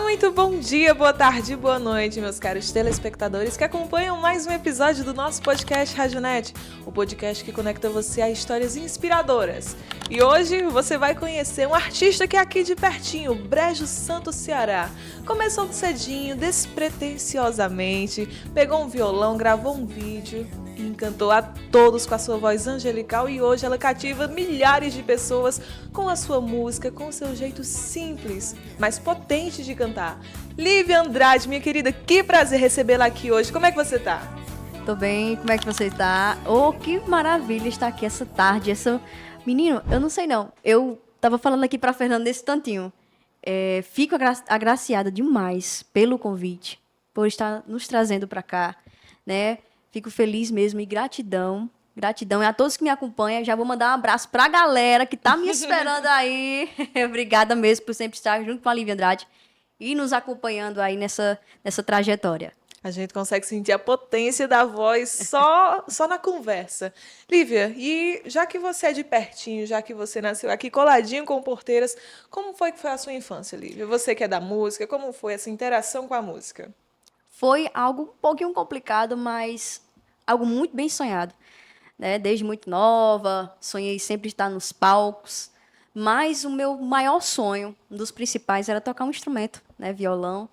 Muito bom dia, boa tarde, boa noite, meus caros telespectadores que acompanham mais um episódio do nosso podcast Radionet, o podcast que conecta você a histórias inspiradoras. E hoje você vai conhecer um artista que é aqui de pertinho, Brejo Santo, Ceará. Começou cedinho, despretensiosamente, pegou um violão, gravou um vídeo e encantou a todos com a sua voz angelical, e hoje ela cativa milhares de pessoas com a sua música, com o seu jeito simples, mas potente de cantar. Lívia Andrade, minha querida, que prazer recebê-la aqui hoje. Como é que você tá? Tô bem, como é que você tá? Oh, que maravilha estar aqui essa tarde, Menino, eu não sei não, eu tava falando aqui pra Fernanda nesse tantinho. Fico agraciada demais pelo convite, por estar nos trazendo pra cá, né? Fico feliz mesmo e gratidão. Gratidão. E a todos que me acompanham, já vou mandar um abraço pra galera que tá me esperando aí. Obrigada mesmo por sempre estar junto com a Lívia Andrade e nos acompanhando aí nessa trajetória. A gente consegue sentir a potência da voz só na conversa. Lívia, e já que você é de pertinho, já que você nasceu aqui coladinho com Porteiras, como foi que foi a sua infância, Lívia? Você que é da música, como foi essa interação com a música? Foi algo um pouquinho complicado, mas algo muito bem sonhado, né? Desde muito nova, sonhei sempre estar nos palcos, mas o meu maior sonho, um dos principais, era tocar um instrumento, né? Violão.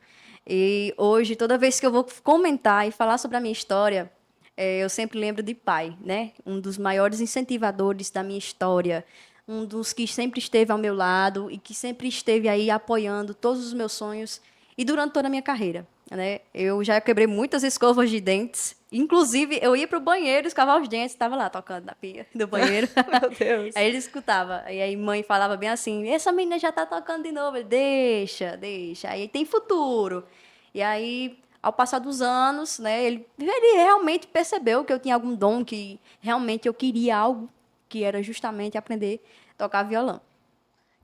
E hoje, toda vez que eu vou comentar e falar sobre a minha história, eu sempre lembro de pai, né? Um dos maiores incentivadores da minha história, um dos que sempre esteve ao meu lado e que sempre esteve aí apoiando todos os meus sonhos e durante toda a minha carreira, né? Eu já quebrei muitas escovas de dentes, inclusive eu ia para o banheiro escovar os dentes, estava lá tocando na pia do banheiro. Meu Deus. Aí ele escutava, e aí mãe falava bem assim, essa menina já está tocando de novo. Ele, deixa, aí tem futuro. E aí, ao passar dos anos, né, ele realmente percebeu que eu tinha algum dom, que realmente eu queria algo, que era justamente aprender a tocar violão.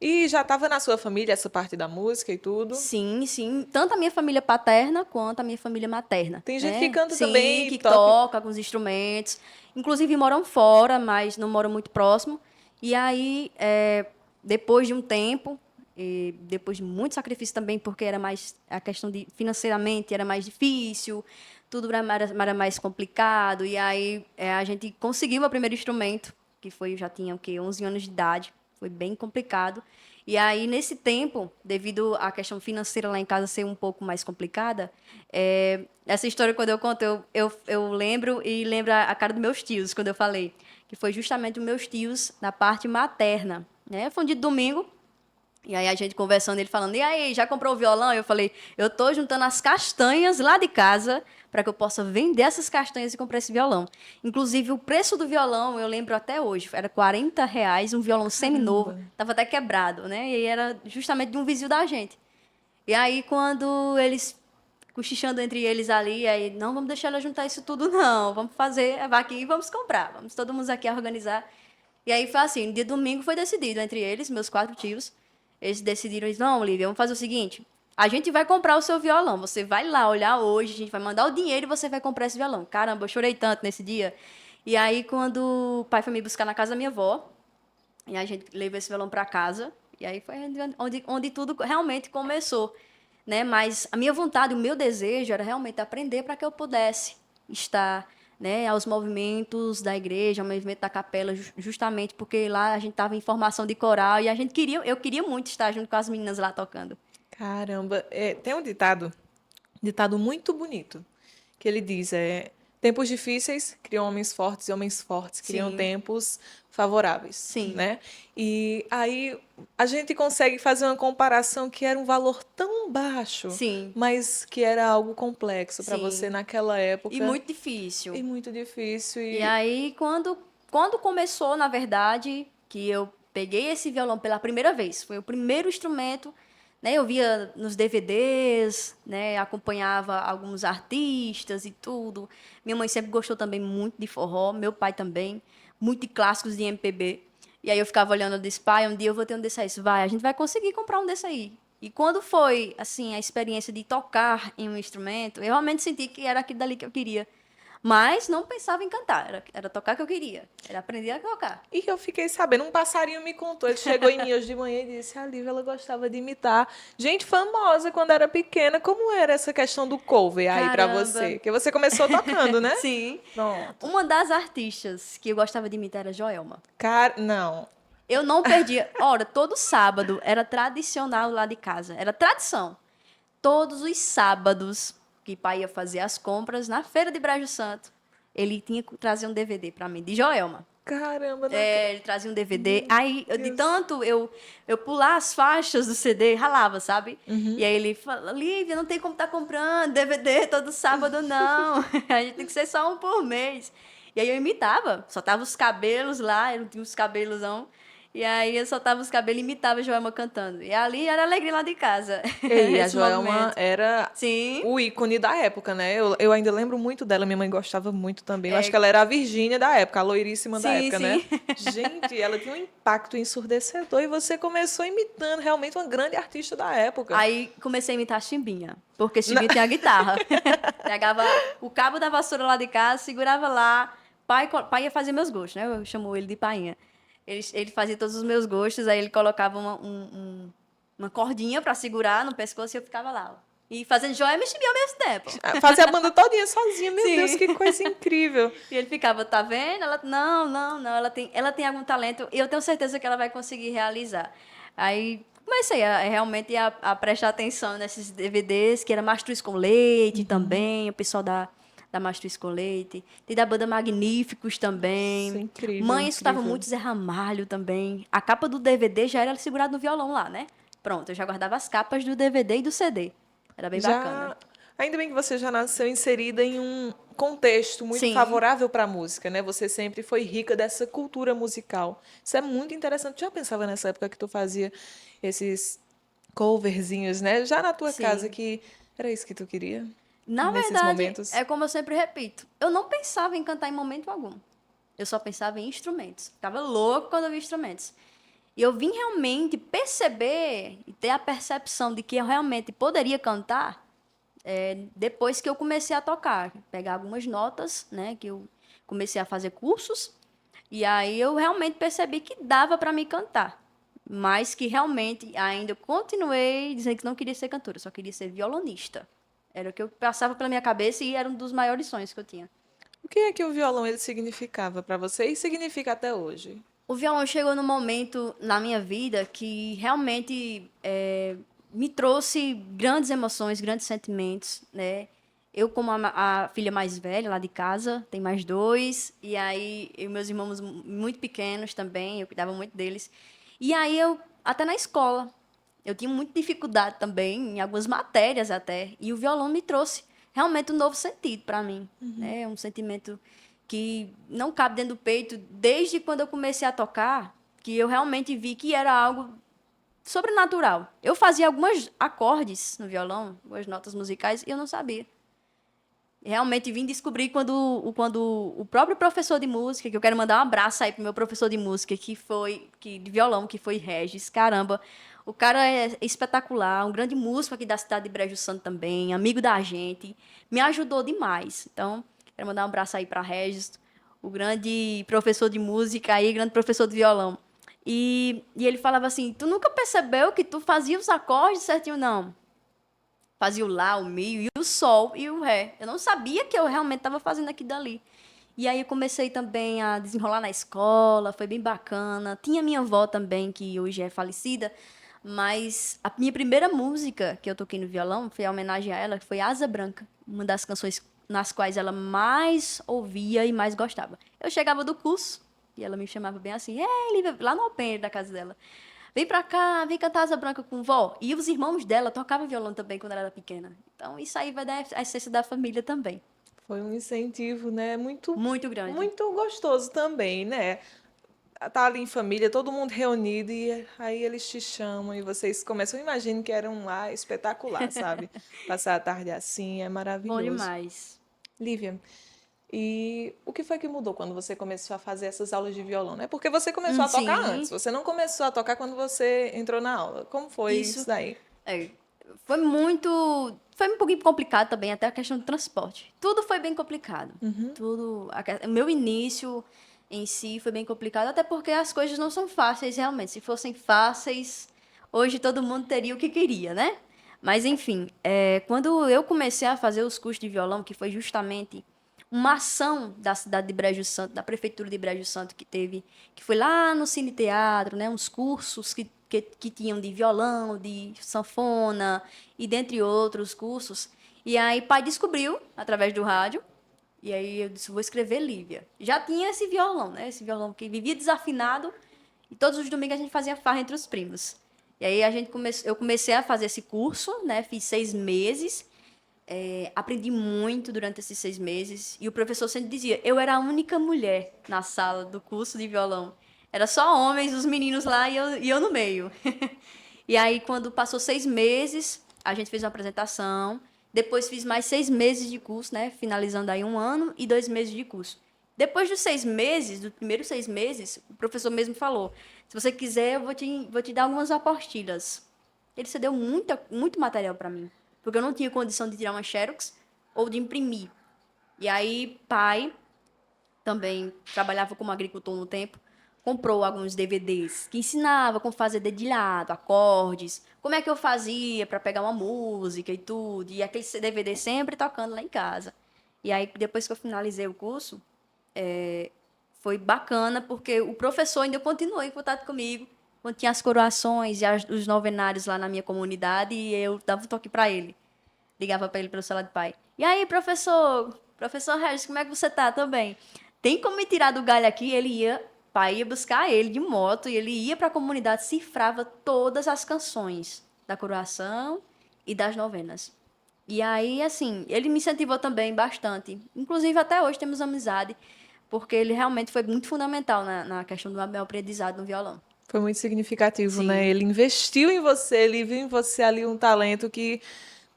E já estava na sua família essa parte da música e tudo? Sim, sim. Tanto a minha família paterna quanto a minha família materna. Tem gente que Né? canta Sim, também e que toca. toca com os instrumentos. Inclusive moram fora, mas não moram muito próximo. E aí, depois de um tempo, e depois de muito sacrifício também, porque era mais a questão de financeiramente era mais difícil, tudo era mais complicado. E aí a gente conseguiu o meu primeiro instrumento, que foi, eu já tinha o quê? 11 anos de idade. Foi bem complicado. E aí, nesse tempo, devido à questão financeira lá em casa ser um pouco mais complicada, essa história, quando eu conto, eu lembro e lembro a cara dos meus tios, quando eu falei, que foi justamente os meus tios na parte materna. Né? Foi um dia de domingo, e aí a gente conversando, ele falando, e aí, já comprou o violão? Eu falei, eu tô juntando as castanhas lá de casa para que eu possa vender essas castanhas e comprar esse violão. Inclusive, o preço do violão, eu lembro até hoje, era R$ 40, um violão seminovo, Caramba. estava até quebrado, né? E era justamente de um vizinho da gente. E aí, quando eles, cochichando entre eles ali, aí, não, vamos deixar ela juntar isso tudo, não, vamos fazer, vai aqui e vamos comprar, vamos todo mundo aqui a organizar. E aí foi assim, no dia domingo foi decidido entre eles, meus 4 tios, eles decidiram, não, Olivia, vamos fazer o seguinte, a gente vai comprar o seu violão, você vai lá olhar hoje, a gente vai mandar o dinheiro e você vai comprar esse violão. Caramba, eu chorei tanto nesse dia. E aí, quando o pai foi me buscar na casa da minha avó, e a gente levou esse violão para casa, e aí foi onde tudo realmente começou, né? Mas a minha vontade, o meu desejo era realmente aprender para que eu pudesse estar, né, aos movimentos da igreja, ao movimento da capela, justamente porque lá a gente estava em formação de coral e eu queria muito estar junto com as meninas lá tocando. Caramba, tem um ditado muito bonito, que ele diz, tempos difíceis criam homens fortes e homens fortes criam Sim, tempos favoráveis, sim, né? E aí a gente consegue fazer uma comparação que era um valor tão baixo, sim, mas que era algo complexo para você sim. naquela E época muito difícil. e muito difícil E e aí, quando começou, na verdade, que eu peguei esse violão pela primeira vez, foi o primeiro instrumento, né? Eu via nos DVDs, né? Acompanhava alguns artistas e tudo. Minha mãe sempre gostou também muito de forró, meu pai também, muito de clássicos de MPB. E aí eu ficava olhando, eu disse, pai, um dia eu vou ter um desse aí. Isso vai, a gente vai conseguir comprar um desse aí. E quando foi, assim, a experiência de tocar em um instrumento, eu realmente senti que era aquilo dali que eu queria. Mas não pensava em cantar, era tocar que eu queria, era aprender a tocar. E eu fiquei sabendo, um passarinho me contou, ele chegou em mim hoje de manhã e disse, a Lívia, ela gostava de imitar gente famosa quando era pequena. Como era essa questão do cover aí pra Caramba! você? Que você começou tocando, né? Sim. Pronto. Uma das artistas que eu gostava de imitar era Joelma. Cara, não. Eu não perdia. Ora, todo sábado era tradicional lá de casa. Era tradição. Todos os sábados que pai ia fazer as compras na feira de Brejo Santo, ele tinha que trazer um DVD pra mim, de Joelma. Caramba, não. Ele trazia um DVD. Aí, de Deus. tanto eu pular as faixas do CD, ralava, sabe? Uhum. E aí ele fala, Lívia, não tem como estar comprando DVD todo sábado, não. A gente tem que ser só um por mês. E aí eu imitava, soltava os cabelos lá, eu não tinha os cabelosão. E aí eu soltava os cabelos e imitava a Joelma cantando. E ali era alegria lá de casa. E a Esse Joelma movimento. era Sim. o ícone da época, né? Eu ainda lembro muito dela, minha mãe gostava muito também. Eu acho É. que ela era a Virgínia da época, a loiríssima da Sim, época, sim. né? Gente, ela tinha um impacto ensurdecedor e você começou imitando realmente uma grande artista da época. Aí comecei a imitar a Chimbinha, porque Chimbinha tem a guitarra. Pegava o cabo da vassoura lá de casa, segurava lá. Pai ia fazer meus gostos, né? Eu chamo ele de painha. Ele fazia todos os meus gostos, aí ele colocava uma cordinha pra segurar no pescoço e eu ficava lá. Ó. E fazendo Joelma e Chimbinha ao mesmo tempo. Fazer a banda todinha sozinha, meu Sim. Deus, que coisa incrível. E ele ficava, tá vendo? Ela, não, ela tem algum talento e eu tenho certeza que ela vai conseguir realizar. Aí comecei realmente a prestar atenção nesses DVDs, que era Mastruz com Leite também, o pessoal da Mastruz com Leite. Tem da banda Magníficos também. Isso é incrível, Mãe escutava incrível. muito Zé Ramalho também. A capa do DVD já era segurada no violão lá, né? Pronto, eu já guardava as capas do DVD e do CD. Era bem bacana. Ainda bem que você já nasceu inserida em um contexto muito Sim. favorável para a música, né? Você sempre foi rica dessa cultura musical. Isso é muito interessante. Já pensava nessa época que tu fazia esses coverzinhos, né? Já na tua Sim. casa que era isso que tu queria? Na Nesses verdade, momentos? é como eu sempre repito, eu não pensava em cantar em momento algum. Eu só pensava em instrumentos. Ficava louco quando eu vi instrumentos. E eu vim realmente perceber e ter a percepção de que eu realmente poderia cantar depois que eu comecei a tocar. Pegar algumas notas, né? Que eu comecei a fazer cursos. E aí eu realmente percebi que dava para me cantar. Mas que realmente ainda eu continuei dizendo que não queria ser cantora, só queria ser violonista. Era o que eu passava pela minha cabeça e era um dos maiores sonhos que eu tinha. O que é que o violão ele significava para você e significa até hoje? O violão chegou num momento na minha vida que realmente me trouxe grandes emoções, grandes sentimentos, né? Eu, como a filha mais velha lá de casa, tem mais dois, e aí meus irmãos muito pequenos também, eu cuidava muito deles. E aí até na escola, eu tinha muita dificuldade também, em algumas matérias até, e o violão me trouxe realmente um novo sentido para mim, né? Um sentimento que não cabe dentro do peito desde quando eu comecei a tocar, que eu realmente vi que era algo sobrenatural. Eu fazia alguns acordes no violão, algumas notas musicais, e eu não sabia. Realmente vim descobrir quando o próprio professor de música, que eu quero mandar um abraço aí pro meu professor de música, de violão, que foi Regis. Caramba, o cara é espetacular, um grande músico aqui da cidade de Brejo Santo também, amigo da gente, me ajudou demais. Então, quero mandar um abraço aí para Regis, o grande professor de música aí, grande professor de violão. E ele falava assim, tu nunca percebeu que tu fazia os acordes certinho? Não. Fazia o lá, o mi, e o sol e o ré. Eu não sabia que eu realmente estava fazendo aquilo dali. E aí eu comecei também a desenrolar na escola, foi bem bacana. Tinha minha avó também, que hoje é falecida, mas a minha primeira música que eu toquei no violão foi a homenagem a ela, que foi Asa Branca, uma das canções nas quais ela mais ouvia e mais gostava. Eu chegava do curso e ela me chamava bem assim, Lívia, lá no open da casa dela. Vem pra cá, vem cantar Asa Branca com vó. E os irmãos dela tocavam violão também quando ela era pequena. Então, isso aí vai dar a essência da família também. Foi um incentivo, né? Muito grande. Muito gostoso também, né? Tá ali em família, todo mundo reunido, e aí eles te chamam e vocês começam. Eu imagino que era um lá espetacular, sabe? Passar a tarde assim é Bom maravilhoso. demais. Lívia, e o que foi que mudou quando você começou a fazer essas aulas de violão, né? Porque você começou a tocar Sim. antes, você não começou a tocar quando você entrou na aula. Como foi isso daí? É, foi um pouquinho complicado também, até a questão do transporte. Tudo foi bem complicado. O meu início em si foi bem complicado, até porque as coisas não são fáceis realmente. Se fossem fáceis, hoje todo mundo teria o que queria, né? Mas, enfim, quando eu comecei a fazer os cursos de violão, que foi justamente uma ação da cidade de Brejo Santo, da prefeitura de Brejo Santo, que foi lá no Cine Teatro, né? Uns cursos que tinham de violão, de sanfona e dentre outros cursos. E aí, pai descobriu, através do rádio, e aí eu disse, vou escrever Lívia. Já tinha esse violão, né? Esse violão que vivia desafinado, e todos os domingos a gente fazia farra entre os primos. E aí eu comecei a fazer esse curso, né? Fiz 6 meses, aprendi muito durante esses 6 meses. E o professor sempre dizia, eu era a única mulher na sala do curso de violão. Era só homens, os meninos lá e eu no meio. E aí, quando passou 6 meses, a gente fez uma apresentação. Depois fiz mais 6 meses de curso, né? Finalizando aí 1 ano e 2 meses de curso. Depois dos 6 meses, dos primeiros 6 meses, o professor mesmo falou: se você quiser, eu vou te dar algumas apostilhas. Ele cedeu muito material para mim, porque eu não tinha condição de tirar uma xerox ou de imprimir. E aí, pai, também trabalhava como agricultor no tempo, comprou alguns DVDs que ensinava como fazer dedilhado, acordes, como é que eu fazia para pegar uma música e tudo, e aquele DVD sempre tocando lá em casa. E aí, depois que eu finalizei o curso, foi bacana, porque o professor ainda continuou em contato comigo, quando tinha as coroações e os novenários lá na minha comunidade, e eu dava um toque para ele. Ligava para ele pelo celular do pai. E aí, professor Regis, como é que você tá? Tô bem. Tem como me tirar do galho aqui? Pai ia buscar ele de moto, e ele ia para a comunidade, cifrava todas as canções da coroação e das novenas. E aí, assim, ele me incentivou também bastante. Inclusive, até hoje temos amizade, porque ele realmente foi muito fundamental na questão do meu aprendizado no violão. Foi muito significativo, né? Sim, Ele investiu em você, ele viu em você ali um talento que,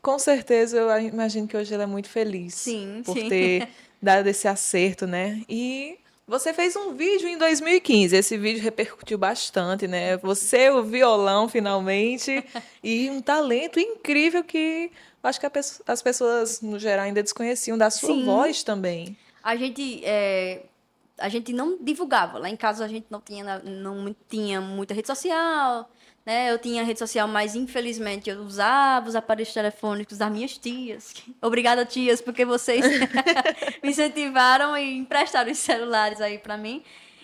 com certeza, eu imagino que hoje ele é muito feliz sim, por sim. ter dado esse acerto, né? E você fez um vídeo em 2015, esse vídeo repercutiu bastante, né? Você, o violão, finalmente, e um talento incrível que eu acho que as pessoas, no geral, ainda desconheciam da sua Sim, voz também. a gente, a gente não divulgava. Lá em casa a gente não tinha muita rede social, né? Eu tinha rede social, mas infelizmente eu usava os aparelhos telefônicos das minhas tias. Obrigada, tias, porque vocês me incentivaram e emprestaram os celulares aí pra mim.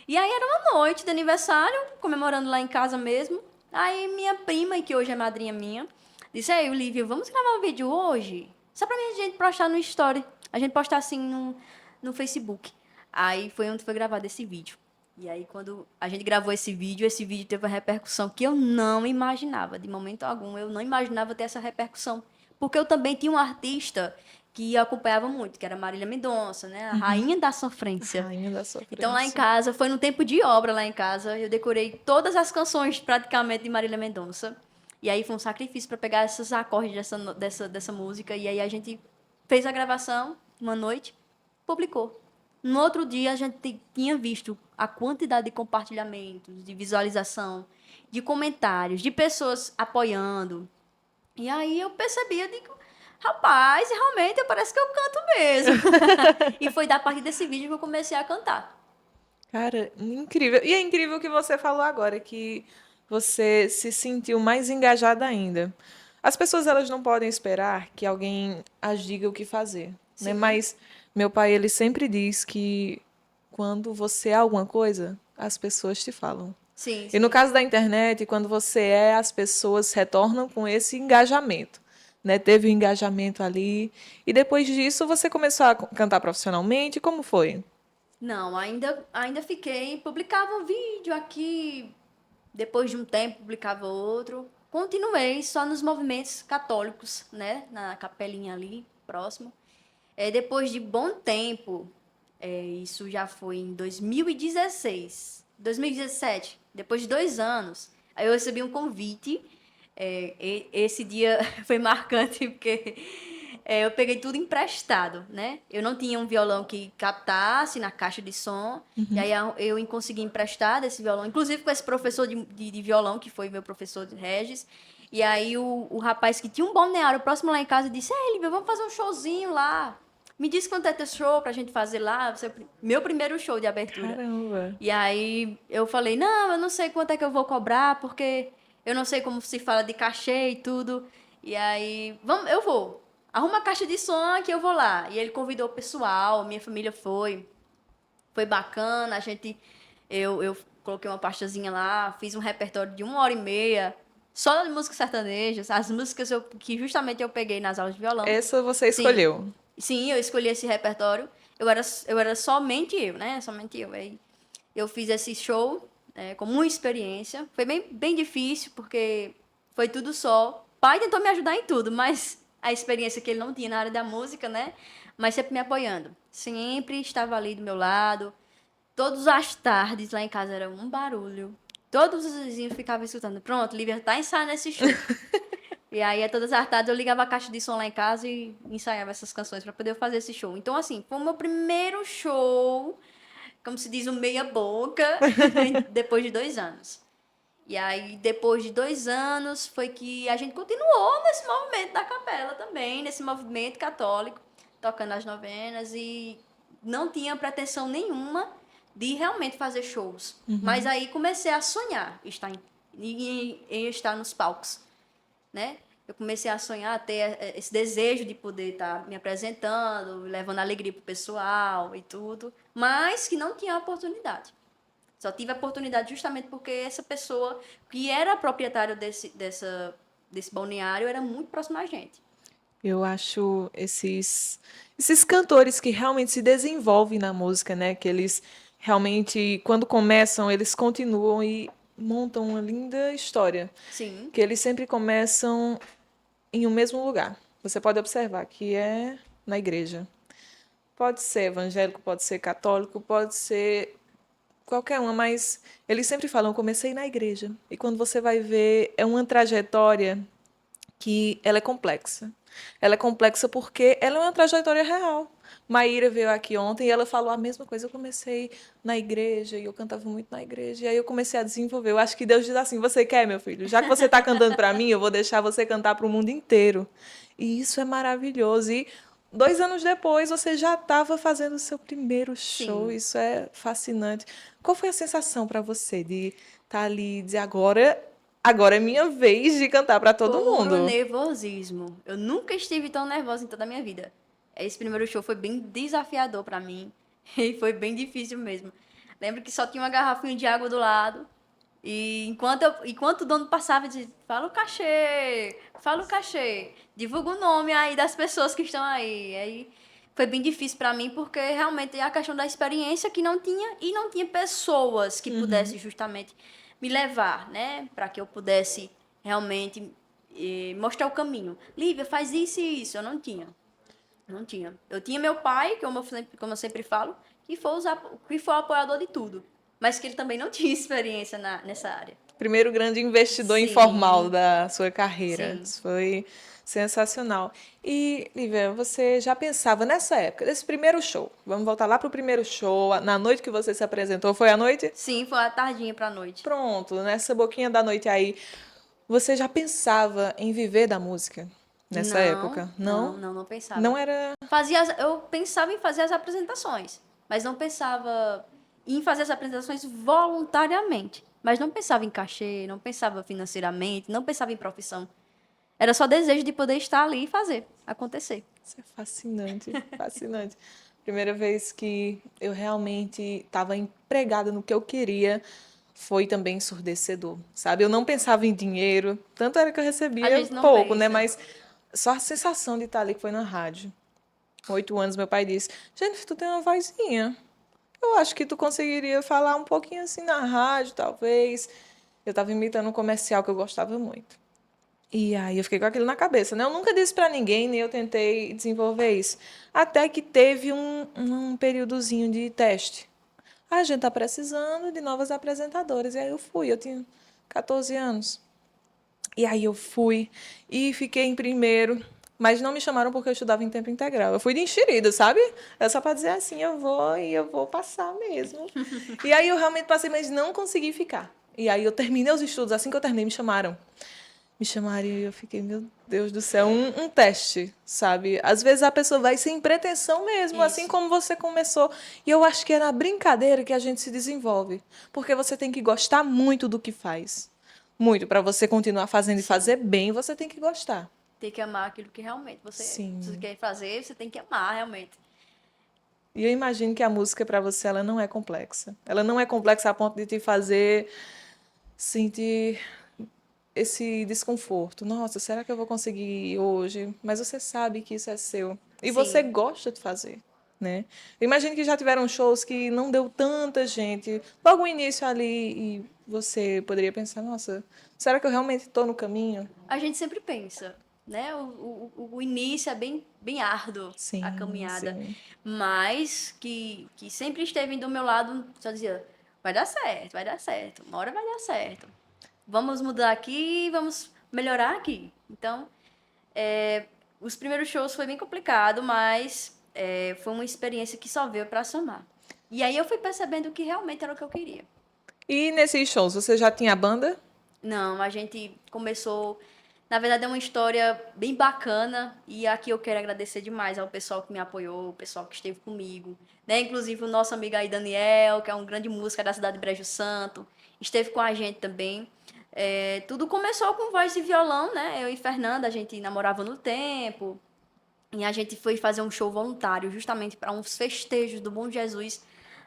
E aí era uma noite de aniversário, comemorando lá em casa mesmo. Aí minha prima, que hoje é madrinha minha, disse: Ei, Olivia, vamos gravar um vídeo hoje? Só pra minha gente postar no story. A gente postar assim no Facebook. Aí foi onde foi gravado esse vídeo. E aí, quando a gente gravou esse vídeo teve uma repercussão que eu não imaginava. De momento algum, eu não imaginava ter essa repercussão. Porque eu também tinha um artista que eu acompanhava muito, que era Marília Mendonça, né? A rainha da sofrência. Rainha da Então, lá em sofrência. casa, foi no tempo de obra lá em casa, eu decorei todas as canções praticamente de Marília Mendonça. E aí foi um sacrifício para pegar esses acordes dessa música. E aí a gente fez a gravação uma noite, publicou. No outro dia, a gente tinha visto a quantidade de compartilhamentos, de visualização, de comentários, de pessoas apoiando. E aí eu percebi, eu digo, rapaz, realmente parece que eu canto mesmo. E foi da partir desse vídeo que eu comecei a cantar. Cara, incrível. E é incrível o que você falou agora, que você se sentiu mais engajada ainda. As pessoas, elas não podem esperar que alguém as diga o que fazer, né? Sim, Mas meu pai, ele sempre diz que quando você é alguma coisa, as pessoas te falam. sim, E no sim. caso da internet, quando você é, as pessoas retornam com esse engajamento, né? Teve um engajamento ali. E depois disso, você começou a cantar profissionalmente? Como foi? Não, ainda fiquei, publicava um vídeo aqui, depois de um tempo publicava outro. Continuei só nos movimentos católicos, né? Na capelinha ali, próximo. Depois de bom tempo, isso já foi em 2016, 2017, depois de 2 anos, aí eu recebi um convite. Esse dia foi marcante porque eu peguei tudo emprestado, né? Eu não tinha um violão que captasse na caixa de som, e aí eu consegui emprestar esse violão, inclusive com esse professor de violão, que foi meu professor de Regis. E aí o rapaz que tinha um balneário próximo lá em casa disse: Ei, Lívia, vamos fazer um showzinho lá. Me diz quanto é teu show pra gente fazer lá. Meu primeiro show de abertura. Caramba. E aí eu falei: Não, eu não sei quanto é que eu vou cobrar, porque eu não sei como se fala de cachê e tudo. E aí, vamos, eu vou. Arruma a caixa de som que eu vou lá. E ele convidou o pessoal, minha família foi. Foi bacana, eu coloquei uma pastazinha lá, fiz um repertório de 1h30, só de músicas sertanejas, as músicas que justamente eu peguei nas aulas de violão. Essa você Sim, escolheu. sim, eu escolhi esse repertório. Eu era somente eu, né? Somente eu. Aí eu fiz esse show como uma experiência. Foi bem difícil, porque foi tudo só. O pai tentou me ajudar em tudo, mas a experiência que ele não tinha na área da música, né? Mas sempre me apoiando. Sempre estava ali do meu lado. Todas as tardes lá em casa era um barulho. Todos os vizinhos ficavam escutando. Pronto, Lívia tá ensaiando esse show. E aí, todas as tardes, eu ligava a caixa de som lá em casa e ensaiava essas canções para poder fazer esse show. Então, assim, foi o meu primeiro show, como se diz, um meia-boca, depois de 2 anos. E aí, depois de 2 anos, foi que a gente continuou nesse movimento da capela também, nesse movimento católico, tocando as novenas e não tinha pretensão nenhuma de realmente fazer shows. Mas aí comecei a sonhar em estar nos palcos, né? Eu comecei a sonhar, a ter esse desejo de poder estar me apresentando, levando alegria pro pessoal e tudo, mas que não tinha oportunidade. Só tive a oportunidade justamente porque essa pessoa que era proprietário desse balneário era muito próximo da gente. Eu acho esses cantores que realmente se desenvolvem na música, né? Que eles realmente, quando começam, eles continuam e montam uma linda história. Sim, Que eles sempre começam em um mesmo lugar. Você pode observar que é na igreja. Pode ser evangélico, pode ser católico, pode ser qualquer uma, mas eles sempre falam, comecei na igreja. E quando você vai ver, é uma trajetória que ela é complexa. Ela é complexa porque ela é uma trajetória real. Maíra veio aqui ontem e ela falou a mesma coisa. Eu comecei na igreja e eu cantava muito na igreja. E aí eu comecei a desenvolver. Eu acho que Deus diz assim: você quer, meu filho? Já que você está cantando para mim, eu vou deixar você cantar para o mundo inteiro. E isso é maravilhoso. E 2 anos depois você já estava fazendo o seu primeiro show. sim. Isso é fascinante. Qual foi a sensação para você de estar ali e dizer agora é minha vez de cantar para todo Puro mundo? nervosismo. Eu nunca estive tão nervosa em toda a minha vida. Esse primeiro show foi bem desafiador pra mim. E foi bem difícil mesmo. Lembro que só tinha uma garrafinha de água do lado. E enquanto o dono passava, eu dizia: fala o cachê, fala o cachê. Divulga o nome aí das pessoas que estão aí. Aí foi bem difícil pra mim, porque realmente é a questão da experiência que não tinha, e não tinha pessoas que pudessem justamente me levar, né? Para que eu pudesse realmente mostrar o caminho. Lívia, faz isso e isso. Eu não tinha. Não tinha. Eu tinha meu pai, como eu sempre falo, que foi o apoiador de tudo. Mas que ele também não tinha experiência nessa área. Primeiro grande investidor informal Sim, da sua carreira. sim. Isso foi sensacional. E, Lívia, você já pensava nessa época, desse primeiro show? Vamos voltar lá para o primeiro show, na noite que você se apresentou. Foi à noite? Sim, foi a tardinha pra noite. Pronto, nessa boquinha da noite aí. Você já pensava em viver da música nessa Não, época? não, Não? não, não pensava. Não era. Eu pensava em fazer as apresentações, mas não pensava em fazer as apresentações voluntariamente. Mas não pensava em cachê, não pensava financeiramente, não pensava em profissão. Era só desejo de poder estar ali e fazer acontecer. Isso é fascinante, fascinante. Primeira vez que eu realmente estava empregada no que eu queria foi também ensurdecedor, sabe? Eu não pensava em dinheiro, tanto era que eu A recebia gente não pouco, né? pensa. Mas só a sensação de estar ali que foi na rádio. 8 anos, meu pai disse: Jennifer, tu tem uma vozinha. Eu acho que tu conseguiria falar um pouquinho assim na rádio, talvez. Eu estava imitando um comercial que eu gostava muito. E aí eu fiquei com aquilo na cabeça, né? Eu nunca disse para ninguém, nem eu tentei desenvolver isso. Até que teve um períodozinho de teste. A gente tá precisando de novas apresentadoras. E aí eu fui, eu tinha 14 anos. E aí eu fui e fiquei em primeiro, mas não me chamaram porque eu estudava em tempo integral. Eu fui de enxerida, sabe? É só para dizer assim, eu vou e eu vou passar mesmo. E aí eu realmente passei, mas não consegui ficar. E aí eu terminei os estudos, assim que eu terminei, me chamaram. me chamaria e eu fiquei, meu Deus do céu, um teste, sabe? Às vezes a pessoa vai sem pretensão mesmo, assim Isso. como você começou. E eu acho que é na brincadeira que a gente se desenvolve. Porque você tem que gostar muito do que faz. Muito. Para você continuar fazendo e Sim. fazer bem, você tem que gostar. Tem que amar aquilo que realmente você Sim. quer fazer, você tem que amar realmente. E eu imagino que a música para você ela não é complexa. Ela não é complexa a ponto de te fazer sentir esse desconforto. Nossa, será que eu vou conseguir hoje? Mas você sabe que isso é seu. E você Sim. gosta de fazer, né? Eu imagino que já tiveram shows que não deu tanta gente. Logo no início ali, e você poderia pensar, nossa, será que eu realmente estou no caminho? A gente sempre pensa, né? O início é bem árduo, a Sim, caminhada. sim. Mas que sempre esteve do meu lado, só dizia, vai dar certo, uma hora vai dar certo. Vamos mudar aqui, vamos melhorar aqui. Então, os primeiros shows foi bem complicado, mas foi uma experiência que só veio para somar. E aí eu fui percebendo que realmente era o que eu queria. E nesses shows, você já tinha banda? Não, a gente começou. Na verdade, é uma história bem bacana. E aqui eu quero agradecer demais ao pessoal que me apoiou, o pessoal que esteve comigo. Né? Inclusive o nosso amigo aí, Daniel, que é um grande músico da cidade de Brejo Santo, esteve com a gente também. Tudo começou com voz e violão, né? Eu e Fernanda, a gente namorava no tempo. E a gente foi fazer um show voluntário, justamente para uns festejos do Bom Jesus,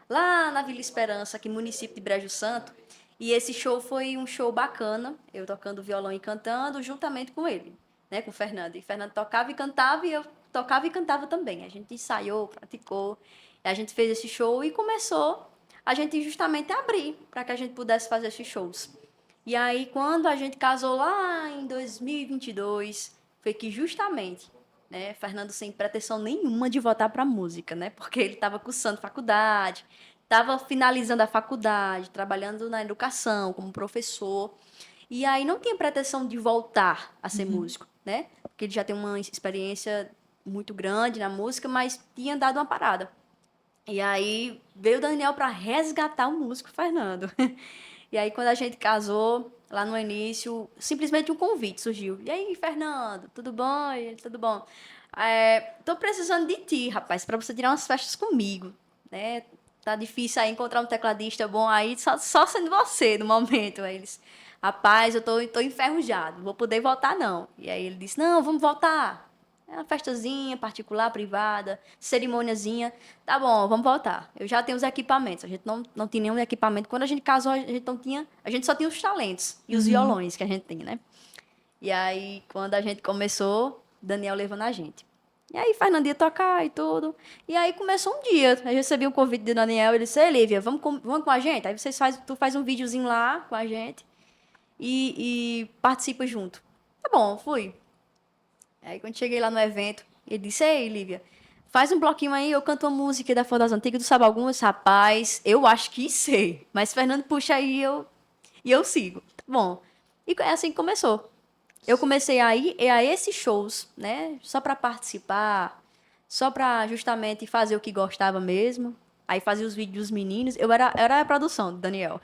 lá na Vila Esperança, aqui no município de Brejo Santo. E esse show foi um show bacana, eu tocando violão e cantando, juntamente com ele, né, com o Fernando. E o Fernando tocava e cantava, e eu tocava e cantava também. A gente ensaiou, praticou, a gente fez esse show e começou a gente justamente a abrir para que a gente pudesse fazer esses shows. E aí, quando a gente casou lá em 2022, foi que justamente, né, Fernando sem pretensão nenhuma de voltar para música, né? Porque ele estava cursando faculdade, estava finalizando a faculdade, trabalhando na educação como professor. E aí não tinha pretensão de voltar a ser músico, né? Porque ele já tem uma experiência muito grande na música, mas tinha dado uma parada. E aí veio o Daniel para resgatar o músico Fernando. E aí, quando a gente casou, lá no início, simplesmente um convite surgiu. E aí, Fernando, tudo bom? E ele, tudo bom. Tô precisando de ti, rapaz, para você tirar umas festas comigo, né? Tá difícil aí encontrar um tecladista bom aí, só sendo você no momento. Aí eles, rapaz, tô enferrujado, não vou poder voltar não. E aí ele disse, não, vamos voltar. É uma festazinha particular, privada, cerimôniazinha. Tá bom, vamos voltar. Eu já tenho os equipamentos. A gente não tinha nenhum equipamento. Quando a gente casou, a gente não tinha. A gente só tinha os talentos e os violões que a gente tem, né? E aí, quando a gente começou, Daniel levando a gente. E aí, Fernando ia tocar e tudo. E aí começou um dia. Eu recebi um convite de Daniel. Ele disse: Ei, Lívia, vamos com a gente? Aí tu faz um videozinho lá com a gente e participa junto. Tá bom, fui. Aí quando cheguei lá no evento, ele disse, ei, Lívia, faz um bloquinho aí, eu canto uma música da Forró das Antigas, tu sabe algumas? Rapaz, eu acho que sei. Mas Fernando puxa aí e eu sigo. Tá bom. E é assim que começou. Eu comecei a ir a esses shows, né? Só para participar, só para justamente fazer o que gostava mesmo. Aí fazia os vídeos dos meninos. Eu era a produção do Daniel.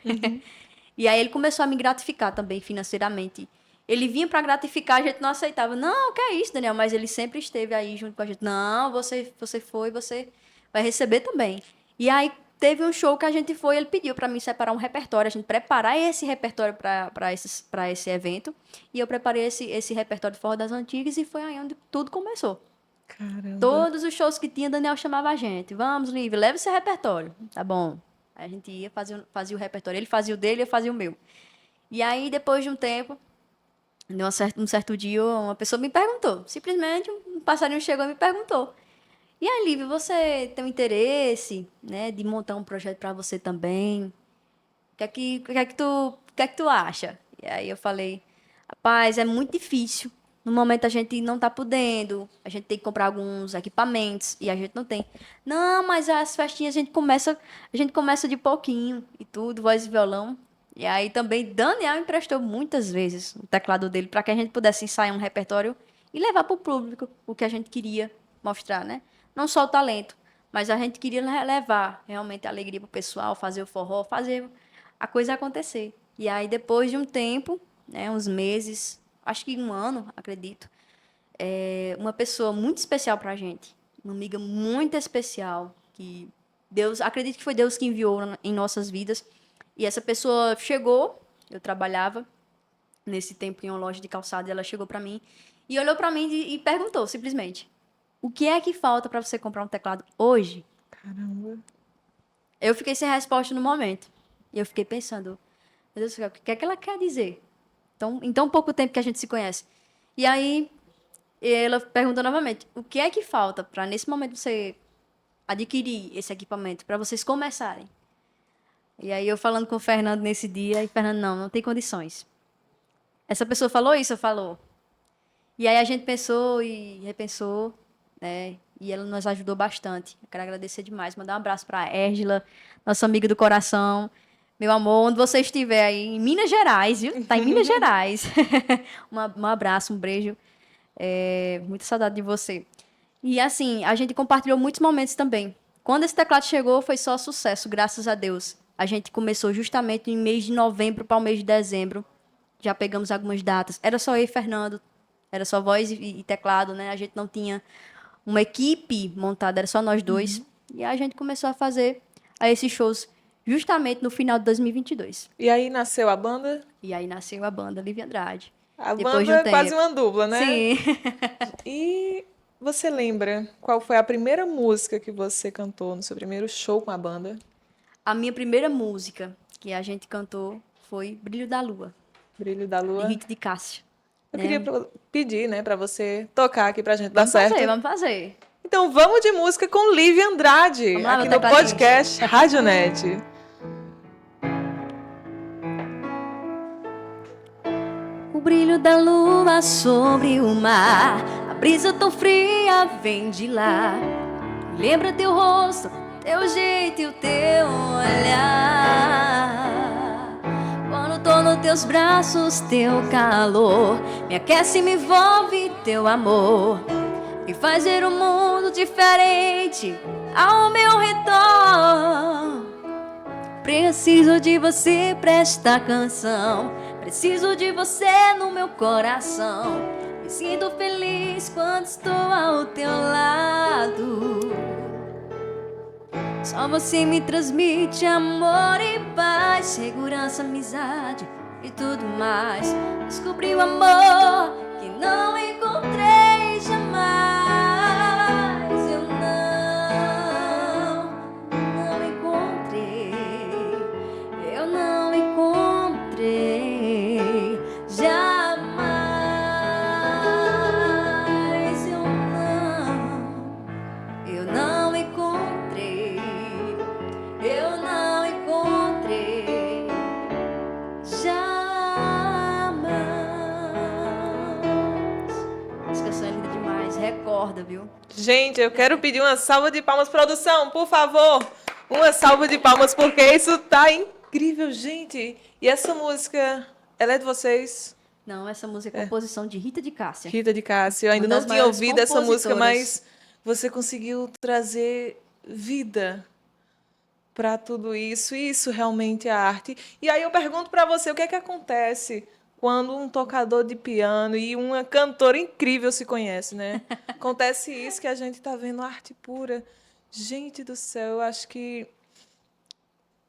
E aí ele começou a me gratificar também financeiramente. Ele vinha para gratificar, a gente não aceitava. Não, que é isso, Daniel? Mas ele sempre esteve aí junto com a gente. Não, você foi, você vai receber também. E aí teve um show que a gente foi, ele pediu para mim separar um repertório, a gente preparar esse repertório para esse evento. E eu preparei esse repertório de Forró das Antigas e foi aí onde tudo começou. Caramba. Todos os shows que tinha, Daniel chamava a gente. Vamos, Lívia, leva esse repertório. Tá bom. Aí a gente ia, fazia o repertório. Ele fazia o dele, eu fazia o meu. E aí, depois de um tempo, um certo dia, uma pessoa me perguntou. Simplesmente, um passarinho chegou e me perguntou. E aí, Lívia, você tem um interesse, né, de montar um projeto para você também? O que é que tu acha? E aí eu falei, rapaz, é muito difícil. No momento a gente não tá podendo, a gente tem que comprar alguns equipamentos e a gente não tem. Não, mas as festinhas a gente começa de pouquinho e tudo, voz e violão. E aí também Daniel emprestou muitas vezes o teclado dele para que a gente pudesse ensaiar um repertório e levar para o público o que a gente queria mostrar, né? Não só o talento, mas a gente queria levar realmente a alegria pro pessoal, fazer o forró, fazer a coisa acontecer. E aí, depois de um tempo, né, uns meses, acho que 1 ano, acredito. Uma pessoa muito especial pra gente. Uma amiga muito especial, que Deus, acredito que foi Deus que enviou em nossas vidas. E essa pessoa chegou, eu trabalhava nesse tempo em uma loja de calçado, e ela chegou pra mim e olhou pra mim e perguntou simplesmente: o que é que falta pra você comprar um teclado hoje? Caramba. Eu fiquei sem resposta no momento. E eu fiquei pensando, meu Deus do céu, o que é que ela quer dizer? Então, em tão pouco tempo que a gente se conhece. E aí, ela perguntou novamente, o que é que falta para, nesse momento, você adquirir esse equipamento, para vocês começarem? E aí, eu falando com o Fernando nesse dia, e o Fernando, não tem condições. Essa pessoa falou isso, falou. E aí, a gente pensou e repensou, né? E ela nos ajudou bastante. Eu quero agradecer demais, mandar um abraço para a Érgila, nossa amiga do coração. Meu amor, onde você estiver aí, em Minas Gerais, viu? Tá em Minas Gerais. Um abraço, um beijo. Muita saudade de você. E assim, a gente compartilhou muitos momentos também. Quando esse teclado chegou, foi só sucesso, graças a Deus. A gente começou justamente em mês de novembro para o mês de dezembro. Já pegamos algumas datas. Era só eu e Fernando. Era só voz e teclado, né? A gente não tinha uma equipe montada, era só nós dois. E a gente começou a fazer esses shows justamente no final de 2022. E aí nasceu a banda? E aí nasceu a banda Lívia Andrade. A Depois de banda um é quase tempo. uma dupla, né? Sim. E você lembra qual foi a primeira música que você cantou no seu primeiro show com a banda? A minha primeira música que a gente cantou foi Brilho da Lua, Brilho da de Lua? Rita de Cássia. Eu queria Né? pedir, né, para você tocar aqui pra gente dar Vamos fazer, certo. vamos fazer. Então vamos de música com Lívia Andrade, Vamos lá, aqui meu no tecladinho. podcast Radionet. O brilho da lua sobre o mar, a brisa tão fria vem de lá. Lembra teu rosto, teu jeito e o teu olhar. Quando tô nos teus braços, teu calor me aquece, me envolve teu amor. Me faz ver um mundo diferente ao meu redor. Preciso de você pra esta canção. Preciso de você no meu coração. Me sinto feliz quando estou ao teu lado. Só você me transmite amor e paz, segurança, amizade e tudo mais. Descobri o amor que não encontrei jamais. Eu não encontrei. Eu não encontrei jamais. Eu não encontrei. Eu não encontrei jamais. Essa canção é linda demais, recorda, viu? Gente, eu quero pedir uma salva de palmas, produção, por favor. Uma salva de palmas, porque isso tá incrível, gente. E essa música, ela é de vocês? Não, essa música é composição de Rita de Cássia. Rita de Cássia. Eu ainda Uma não das tinha maiores ouvido essa música, compositoras. mas você conseguiu trazer vida para tudo isso. E isso realmente é arte. E aí eu pergunto para você, o que é que acontece quando um tocador de piano e uma cantora incrível se conhecem, né? Acontece isso que a gente está vendo arte pura. Gente do céu, eu acho que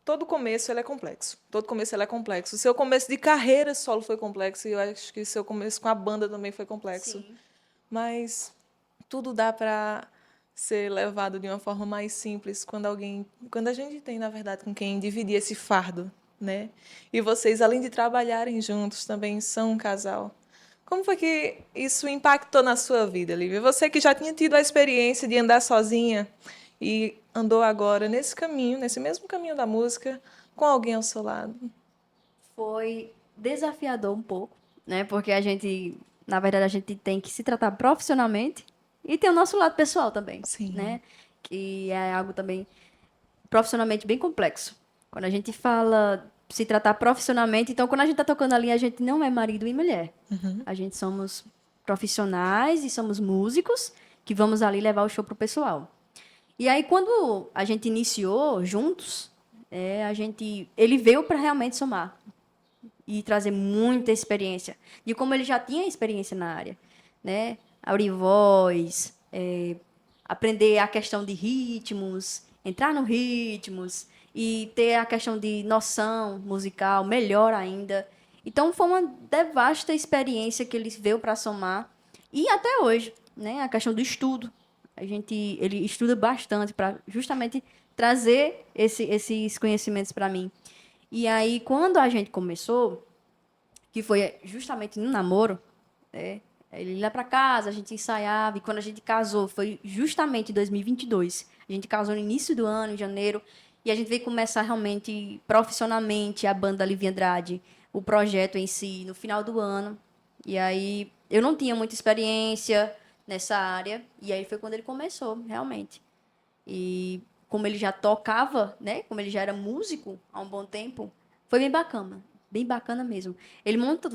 todo começo ele é complexo. Todo começo ele é complexo. O seu começo de carreira solo foi complexo e eu acho que o seu começo com a banda também foi complexo. Sim. Mas tudo dá para ser levado de uma forma mais simples quando a gente tem, na verdade, com quem dividir esse fardo, né? E vocês, além de trabalharem juntos, também são um casal. Como foi que isso impactou na sua vida, Lívia? Você que já tinha tido a experiência de andar sozinha e andou agora nesse caminho, nesse mesmo caminho da música, com alguém ao seu lado. Foi desafiador um pouco, né? Porque a gente, na verdade, a gente tem que se tratar profissionalmente e tem o nosso lado pessoal também, Sim. né? Que é algo também profissionalmente bem complexo. Quando a gente fala se tratar profissionalmente, então quando a gente tá tocando ali, a gente não é marido e mulher. A gente somos profissionais e somos músicos que vamos ali levar o show pro pessoal. E aí, quando a gente iniciou juntos, ele veio para realmente somar. e trazer muita experiência, de como ele já tinha experiência na área, né? Abrir voz, aprender a questão de ritmos, entrar no ritmos e ter a questão de noção musical, melhor ainda. Então, foi uma devasta experiência que ele veio para somar. E até hoje, né? A questão do estudo. Ele estuda bastante para justamente trazer esses conhecimentos para mim. E aí, quando a gente começou, que foi justamente no namoro, né? Ele ia para casa, a gente ensaiava, e quando a gente casou, foi justamente em 2022. A gente casou no início do ano, em janeiro, e a gente veio começar realmente profissionalmente a banda Livia Andrade, o projeto em si, no final do ano. E aí, eu não tinha muita experiência nessa área, e aí foi quando ele começou, realmente. E como ele já tocava, né? Como ele já era músico há um bom tempo, foi bem bacana mesmo. Ele monta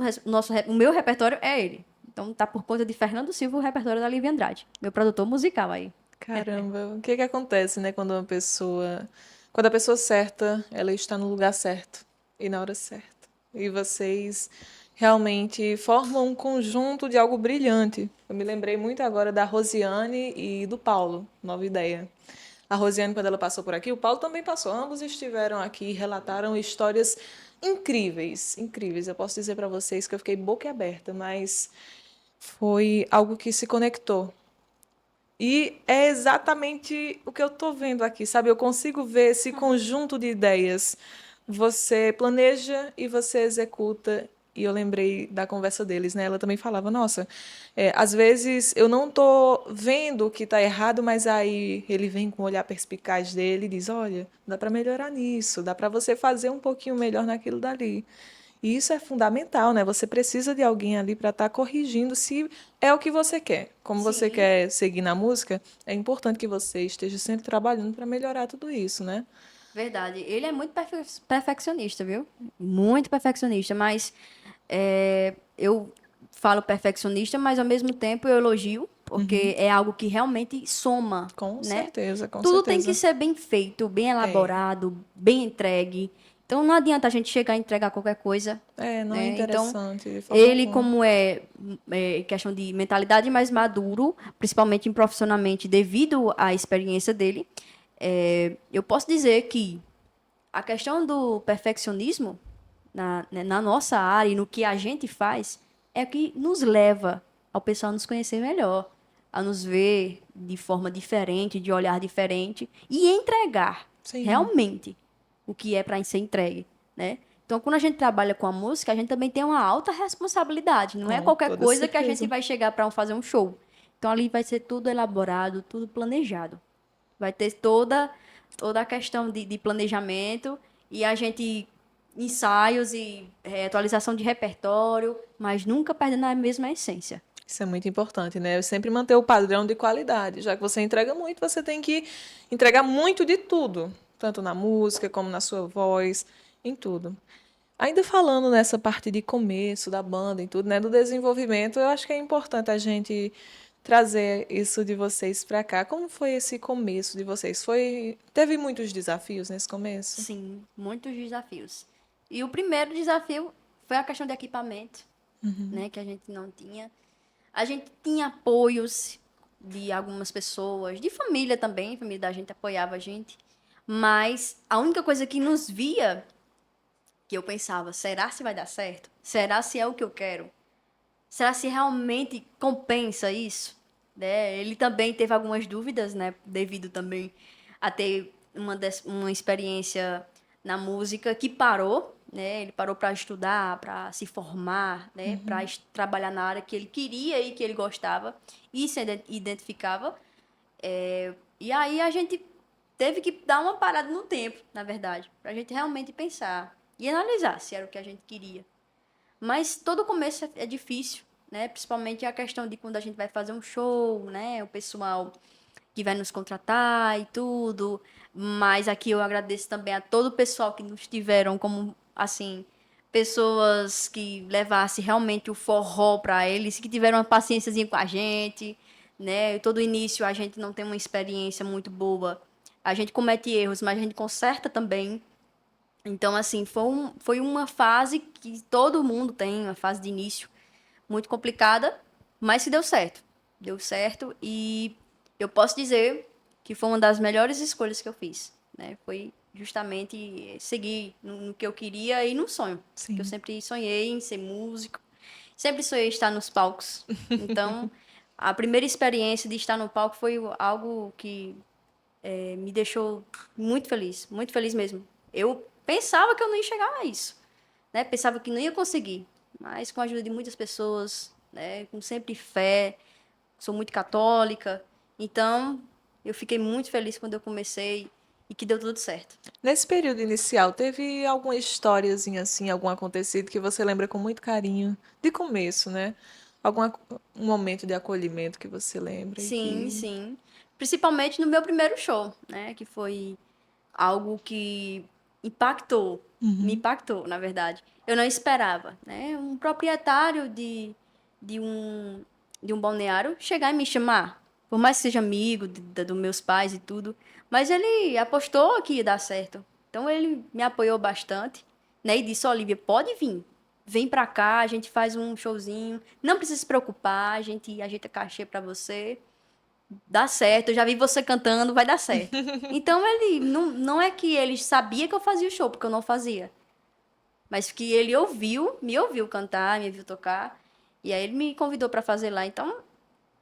o meu repertório é ele. Então tá por conta de Fernando Silva o repertório da Lívia Andrade, meu produtor musical aí. Caramba, o que que acontece, né, quando a pessoa certa, ela está no lugar certo e na hora certa. E vocês realmente formam um conjunto de algo brilhante. Eu me lembrei muito agora da Rosiane e do Paulo, Nova Ideia. A Rosiane, quando ela passou por aqui, o Paulo também passou. Ambos estiveram aqui e relataram histórias incríveis, incríveis. Eu posso dizer para vocês que eu fiquei boquiaberta, mas foi algo que se conectou. E é exatamente o que eu estou vendo aqui, sabe? Eu consigo ver esse conjunto de ideias. Você planeja e você executa. E eu lembrei da conversa deles, né? Ela também falava, nossa, às vezes eu não estou vendo o que está errado, mas aí ele vem com o olhar perspicaz dele e diz, olha, dá para melhorar nisso, dá para você fazer um pouquinho melhor naquilo dali. E isso é fundamental, né? Você precisa de alguém ali para estar corrigindo se é o que você quer. Como você Sim, quer seguir na música, é importante que você esteja sempre trabalhando para melhorar tudo isso, né? verdade. Ele é muito perfeccionista, viu? Muito perfeccionista, mas eu falo perfeccionista, mas ao mesmo tempo eu elogio, porque é algo que realmente soma, Com né? certeza, com Tudo tem que certeza. ser bem feito, bem É. elaborado, bem entregue. Então não adianta a gente chegar e entregar qualquer coisa, É, não é né? Então, interessante de forma ele alguma. como é questão de mentalidade mais maduro, principalmente profissionalmente, devido à experiência dele, eu posso dizer que a questão do perfeccionismo né, na nossa área e no que a gente faz é o que nos leva ao pessoal nos conhecer melhor, a nos ver de forma diferente, de olhar diferente e entregar Sim, realmente o que é para ser entregue, né? Então, quando a gente trabalha com a música, a gente também tem uma alta responsabilidade. Não é com qualquer toda coisa que a gente certeza. vai chegar para fazer um show. Então, ali vai ser tudo elaborado, tudo planejado. Vai ter toda a questão de planejamento e a gente ensaios e atualização de repertório, mas nunca perdendo a mesma essência. Isso é muito importante, né? Sempre manter o padrão de qualidade. Já que você entrega muito, você tem que entregar muito de tudo, tanto na música como na sua voz, em tudo. Ainda falando nessa parte de começo da banda e tudo, né, do desenvolvimento, eu acho que é importante a gente trazer isso de vocês para cá. Como foi esse começo de vocês? Teve muitos desafios nesse começo? Sim, muitos desafios. E o primeiro desafio foi a questão de equipamento, né, que a gente não tinha. A gente tinha apoios de algumas pessoas, de família também, a família da gente apoiava a gente, mas a única coisa que nos via, que eu pensava, será se vai dar certo? Será se é o que eu quero? Será se realmente compensa isso? Né? Ele também teve algumas dúvidas, né? Devido também a ter uma experiência na música que parou, né? Ele parou para estudar, para se formar, né? Para trabalhar na área que ele queria e que ele gostava e se identificava. E aí a gente teve que dar uma parada no tempo, na verdade, para a gente realmente pensar e analisar se era o que a gente queria. Mas todo começo é difícil, né? Principalmente a questão de quando a gente vai fazer um show, né? O pessoal que vai nos contratar e tudo. Mas aqui eu agradeço também a todo o pessoal que nos tiveram como, assim, pessoas que levassem realmente o forró para eles, que tiveram uma paciênciazinha com a gente, né? Todo início a gente não tem uma experiência muito boa. A gente comete erros, mas a gente conserta também. Então, assim, foi uma fase que todo mundo tem, uma fase de início muito complicada, mas que deu certo. Deu certo e eu posso dizer que foi uma das melhores escolhas que eu fiz, né? Foi justamente seguir no que eu queria e no sonho. Que eu Sim. sempre sonhei em ser músico, sempre sonhei em estar nos palcos. Então, a primeira experiência de estar no palco foi algo que me deixou muito feliz mesmo. Eu pensava que eu não ia chegar a isso, né? Pensava que não ia conseguir, mas com a ajuda de muitas pessoas, né? Com sempre fé, sou muito católica, então eu fiquei muito feliz quando eu comecei e que deu tudo certo. Nesse período inicial, teve alguma historiazinha assim, algum acontecido que você lembra com muito carinho, de começo, né? Um momento de acolhimento que você lembra e Sim, que... sim. Principalmente no meu primeiro show, né? Que foi algo que me Uhum. impactou, na verdade. Eu não esperava, né? Um proprietário de um, de um balneário chegar e me chamar, por mais que seja amigo dos meus pais e tudo, mas ele apostou que ia dar certo. Então ele me apoiou bastante, né? E disse: Olivia, pode vir. Vem pra cá, a gente faz um showzinho. Não precisa se preocupar, a gente ajeita cachê pra você. Dá certo, eu já vi você cantando, vai dar certo. Então ele não é que ele sabia que eu fazia o show, porque eu não fazia. Mas que ele me ouviu cantar, me ouviu tocar. E aí ele me convidou para fazer lá. Então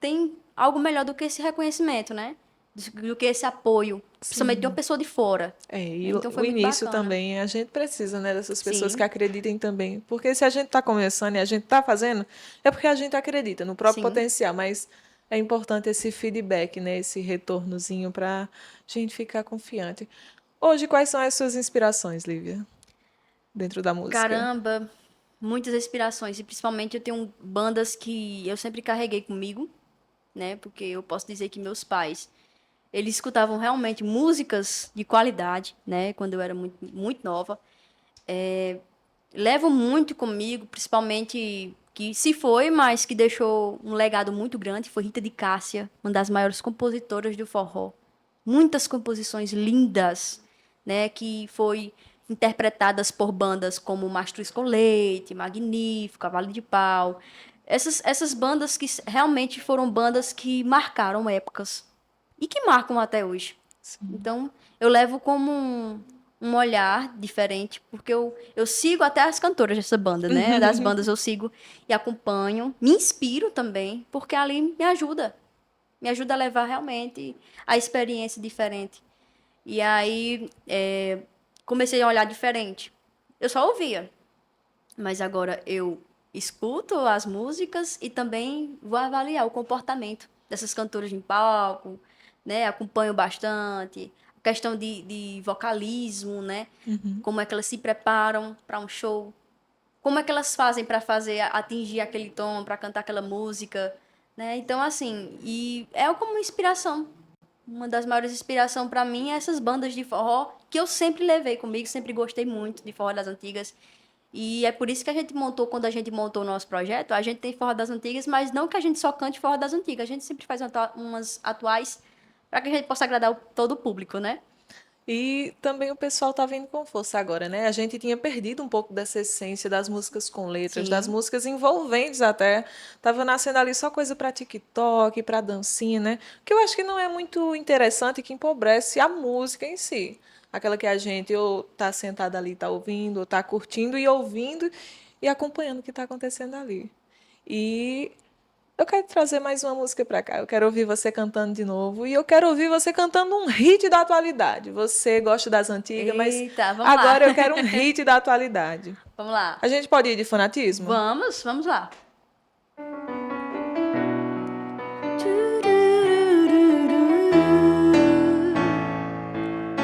tem algo melhor do que esse reconhecimento, né? Do que esse apoio, principalmente de uma Sim. pessoa de fora. É, e Então foi o muito início bacana. também, a gente precisa, né, dessas pessoas que Sim, acreditem também. Porque se a gente está começando e a gente está fazendo, é porque a gente acredita no próprio sim. potencial, mas é importante esse feedback, né, esse retornozinho para a gente ficar confiante. Hoje, quais são as suas inspirações, Lívia, dentro da música? Caramba, muitas inspirações. E principalmente eu tenho bandas que eu sempre carreguei comigo, né? Porque eu posso dizer que meus pais eles escutavam realmente músicas de qualidade, né? Quando eu era muito, muito nova. Levo muito comigo, principalmente que se foi, mas que deixou um legado muito grande, foi Rita de Cássia, uma das maiores compositoras do forró. Muitas composições lindas, né? Que foi interpretadas por bandas como Mastro Escolete, Magnífico, Cavalo de Pau. Essas bandas que realmente foram bandas que marcaram épocas e que marcam até hoje. Sim. Então, eu levo como um olhar diferente, porque eu sigo até as cantoras dessa banda, né? Das bandas eu sigo e acompanho, me inspiro também, porque ali me ajuda a levar realmente a experiência diferente. E aí, comecei a olhar diferente. Eu só ouvia, mas agora eu escuto as músicas e também vou avaliar o comportamento dessas cantoras em palco, né? Acompanho bastante. A questão de vocalismo, né? Uhum. Como é que elas se preparam para um show. Como é que elas fazem para fazer atingir aquele tom, para cantar aquela música, né? Então, assim, e é como inspiração. Uma das maiores inspirações para mim é essas bandas de forró que eu sempre levei comigo, sempre gostei muito de forró das antigas. E é por isso que a gente montou, quando a gente montou o nosso projeto, a gente tem forró das antigas, mas não que a gente só cante forró das antigas, a gente sempre faz umas atuais para que a gente possa agradar todo o público, né? E também o pessoal tá vindo com força agora, né? A gente tinha perdido um pouco dessa essência das músicas com letras, das Sim, músicas envolventes até. Tava nascendo ali só coisa para TikTok, para dancinha, né? Que eu acho que não é muito interessante e que empobrece a música em si. Aquela que a gente ou tá sentado ali, tá ouvindo, ou tá curtindo e ouvindo e acompanhando o que tá acontecendo ali. E eu quero trazer mais uma música para cá. Eu quero ouvir você cantando de novo. E eu quero ouvir você cantando um hit da atualidade. Você gosta das antigas, mas eita, vamos lá. agora eu quero um hit da atualidade. Vamos lá. A gente pode ir de fanatismo? Vamos lá.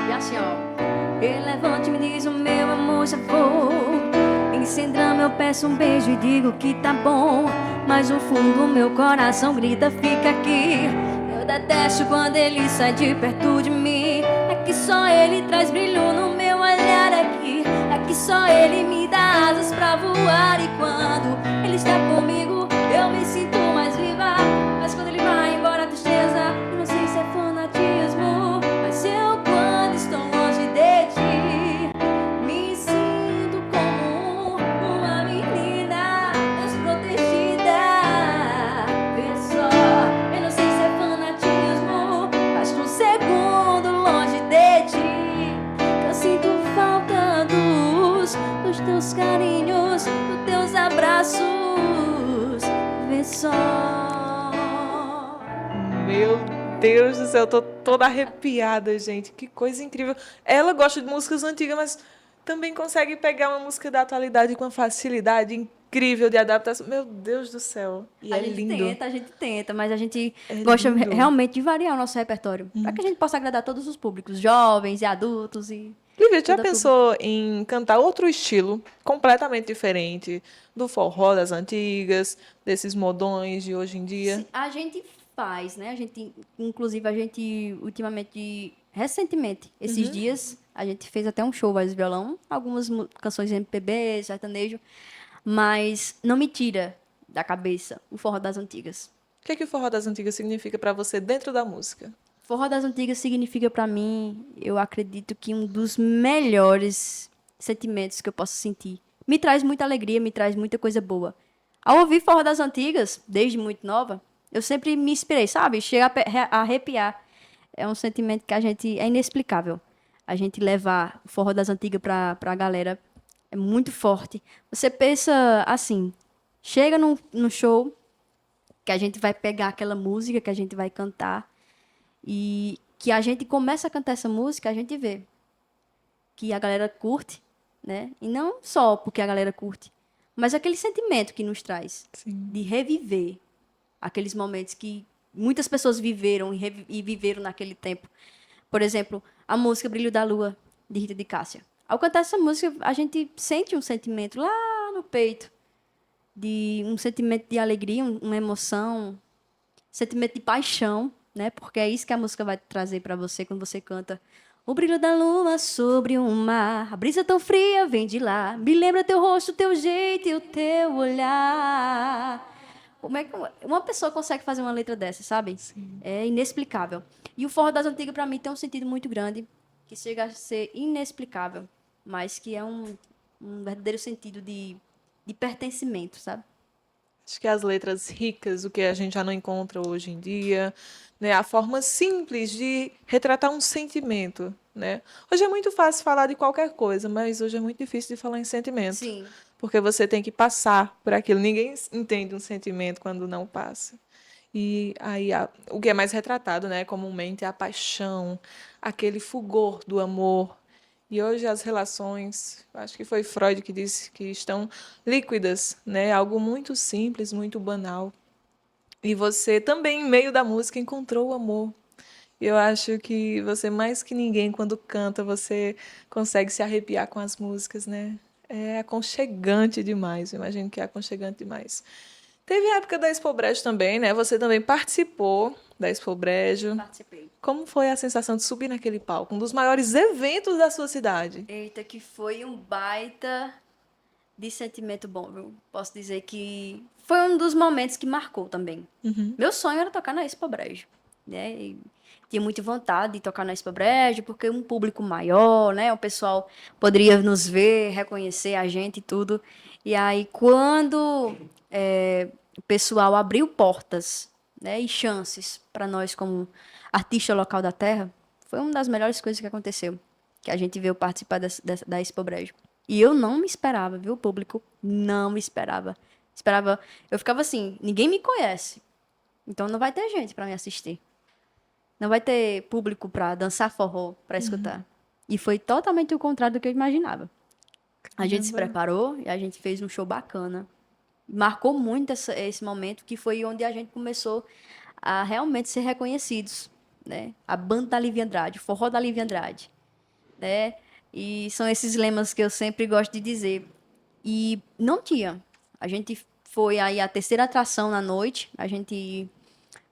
E assim, ó. Relevante, me diz o meu amor, já vou. Em Centrama eu peço um beijo e digo que tá bom. Mas no fundo meu coração grita, fica aqui. Eu detesto quando ele sai de perto de mim. É que só ele traz brilho no meu olhar aqui. É que só ele me dá asas pra voar. E quando ele está comigo, eu me sinto mais viva. Mas quando ele vai embora, a tristeza, eu não sei se é fanatismo. Mas eu, quando estou longe de ti, me só. Meu Deus do céu, eu tô toda arrepiada, gente. Que coisa incrível. Ela gosta de músicas antigas, mas também consegue pegar uma música da atualidade com uma facilidade incrível de adaptação. Meu Deus do céu. E é lindo. A gente tenta, mas a gente É gosta lindo. realmente de variar o nosso repertório, para que a gente possa agradar todos os públicos, jovens e adultos e Lívia, já toda a turma. pensou em cantar outro estilo completamente diferente do forró das antigas, desses modões de hoje em dia? A gente faz, né? A gente, inclusive, a gente ultimamente, recentemente, esses dias, a gente fez até um show voz e violão, algumas canções de MPB, sertanejo, mas não me tira da cabeça o forró das antigas. O que é que o forró das antigas significa para você dentro da música? Forró das antigas significa para mim, eu acredito que um dos melhores sentimentos que eu posso sentir. Me traz muita alegria, me traz muita coisa boa. Ao ouvir forró das antigas, desde muito nova, eu sempre me inspirei, sabe? Chega a arrepiar. É um sentimento que a gente é inexplicável. A gente levar o forró das antigas pra galera é muito forte. Você pensa assim, chega num show que a gente vai pegar aquela música que a gente vai cantar e que a gente começa a cantar essa música, a gente vê que a galera curte, né? E não só porque a galera curte, mas aquele sentimento que nos traz Sim. de reviver aqueles momentos que muitas pessoas viveram e viveram naquele tempo. Por exemplo, a música Brilho da Lua, de Rita de Cássia. Ao cantar essa música, a gente sente um sentimento lá no peito, de um sentimento de alegria, uma emoção, sentimento de paixão, né? Porque é isso que a música vai trazer para você quando você canta. O brilho da lua sobre o mar, a brisa tão fria vem de lá, me lembra teu rosto, teu jeito e o teu olhar. Como é que uma pessoa consegue fazer uma letra dessa, sabe? Sim. É inexplicável. E o forró das antigas, para mim, tem um sentido muito grande, que chega a ser inexplicável, mas que é um verdadeiro sentido de pertencimento, sabe? Acho que as letras ricas, o que a gente já não encontra hoje em dia, né? A forma simples de retratar um sentimento, né? Hoje é muito fácil falar de qualquer coisa, mas hoje é muito difícil de falar em sentimento, Sim. porque você tem que passar por aquilo. Ninguém entende um sentimento quando não passa. E aí o que é mais retratado, né, comumente é a paixão, aquele fulgor do amor. E hoje as relações, acho que foi Freud que disse que estão líquidas, né? Algo muito simples, muito banal. E você também, em meio da música, encontrou o amor. Eu acho que você, mais que ninguém, quando canta, você consegue se arrepiar com as músicas, né? É aconchegante demais, eu imagino que é aconchegante demais. Teve a época da Expo Brejo também, né? Você também participou da Expo Brejo. Participei. Como foi a sensação de subir naquele palco? Um dos maiores eventos da sua cidade. Eita, que foi um baita de sentimento bom, viu? Posso dizer que foi um dos momentos que marcou também. Meu sonho era tocar na Expo Brejo, né? E tinha muita vontade de tocar na Expo Brejo, porque um público maior, né? O pessoal poderia nos ver, reconhecer a gente e tudo. E aí, quando o pessoal abriu portas, né, e chances para nós como artista local da terra, foi uma das melhores coisas que aconteceu, que a gente veio participar da Expo Brejo. E eu não me esperava, viu, público? Não me esperava. Esperava, eu ficava assim, ninguém me conhece, então não vai ter gente para me assistir. Não vai ter público para dançar forró, para escutar. E foi totalmente o contrário do que eu imaginava. A gente se Caramba. preparou e a gente fez um show bacana. Marcou muito esse momento, que foi onde a gente começou a realmente ser reconhecidos, né? A banda da Lívia Andrade, o forró da Lívia Andrade, né? E são esses lemas que eu sempre gosto de dizer. E não tinha. A gente foi aí a terceira atração na noite, a gente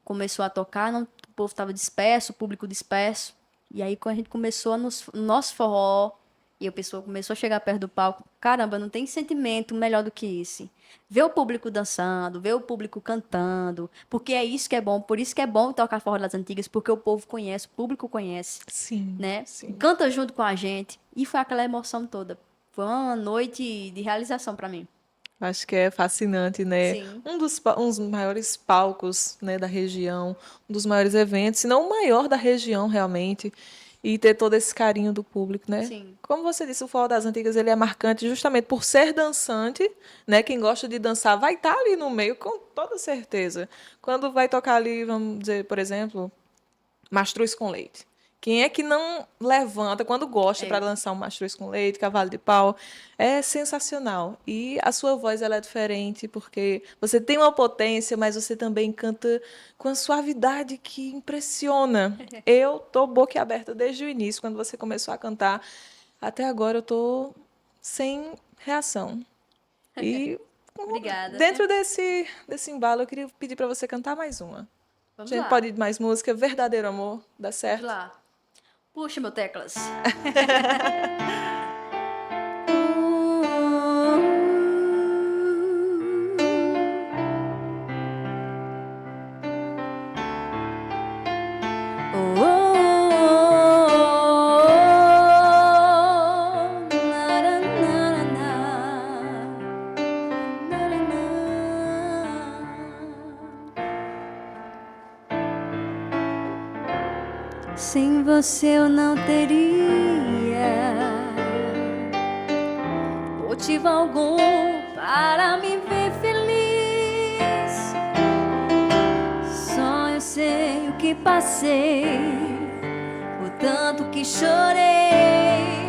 começou a tocar, o povo estava disperso, o público disperso. E aí, quando a gente começou no nosso forró, e a pessoa começou a chegar perto do palco, caramba, não tem sentimento melhor do que esse. Ver o público dançando, ver o público cantando, porque é isso que é bom, por isso que é bom tocar forró das antigas, porque o povo conhece, o público conhece, Sim, né? sim. Canta junto com a gente, e foi aquela emoção toda. Foi uma noite de realização para mim. Acho que é fascinante, né? Sim. Um dos maiores palcos, né, da região, um dos maiores eventos, se não o maior da região, realmente. e ter todo esse carinho do público, né? Sim. Como você disse, o Forró das Antigas ele é marcante justamente por ser dançante, né? Quem gosta de dançar vai estar ali no meio com toda certeza. Quando vai tocar ali, vamos dizer, por exemplo, Mastruz com Leite. Quem é que não levanta quando gosta para dançar um Mastruz com Leite, Cavalo de Pau? É sensacional. E a sua voz ela é diferente porque você tem uma potência, mas você também canta com a suavidade que impressiona. Eu tô boquiaberta desde o início, quando você começou a cantar. Até agora eu tô sem reação. E Obrigada. dentro desse embalo, eu queria pedir para você cantar mais uma. A Vamos gente lá. pode ir de mais música, Verdadeiro Amor, dá Vamos certo? lá. Puxa, meu teclas. Sem você eu não teria motivo algum para me ver feliz. Só eu sei o que passei, o tanto que chorei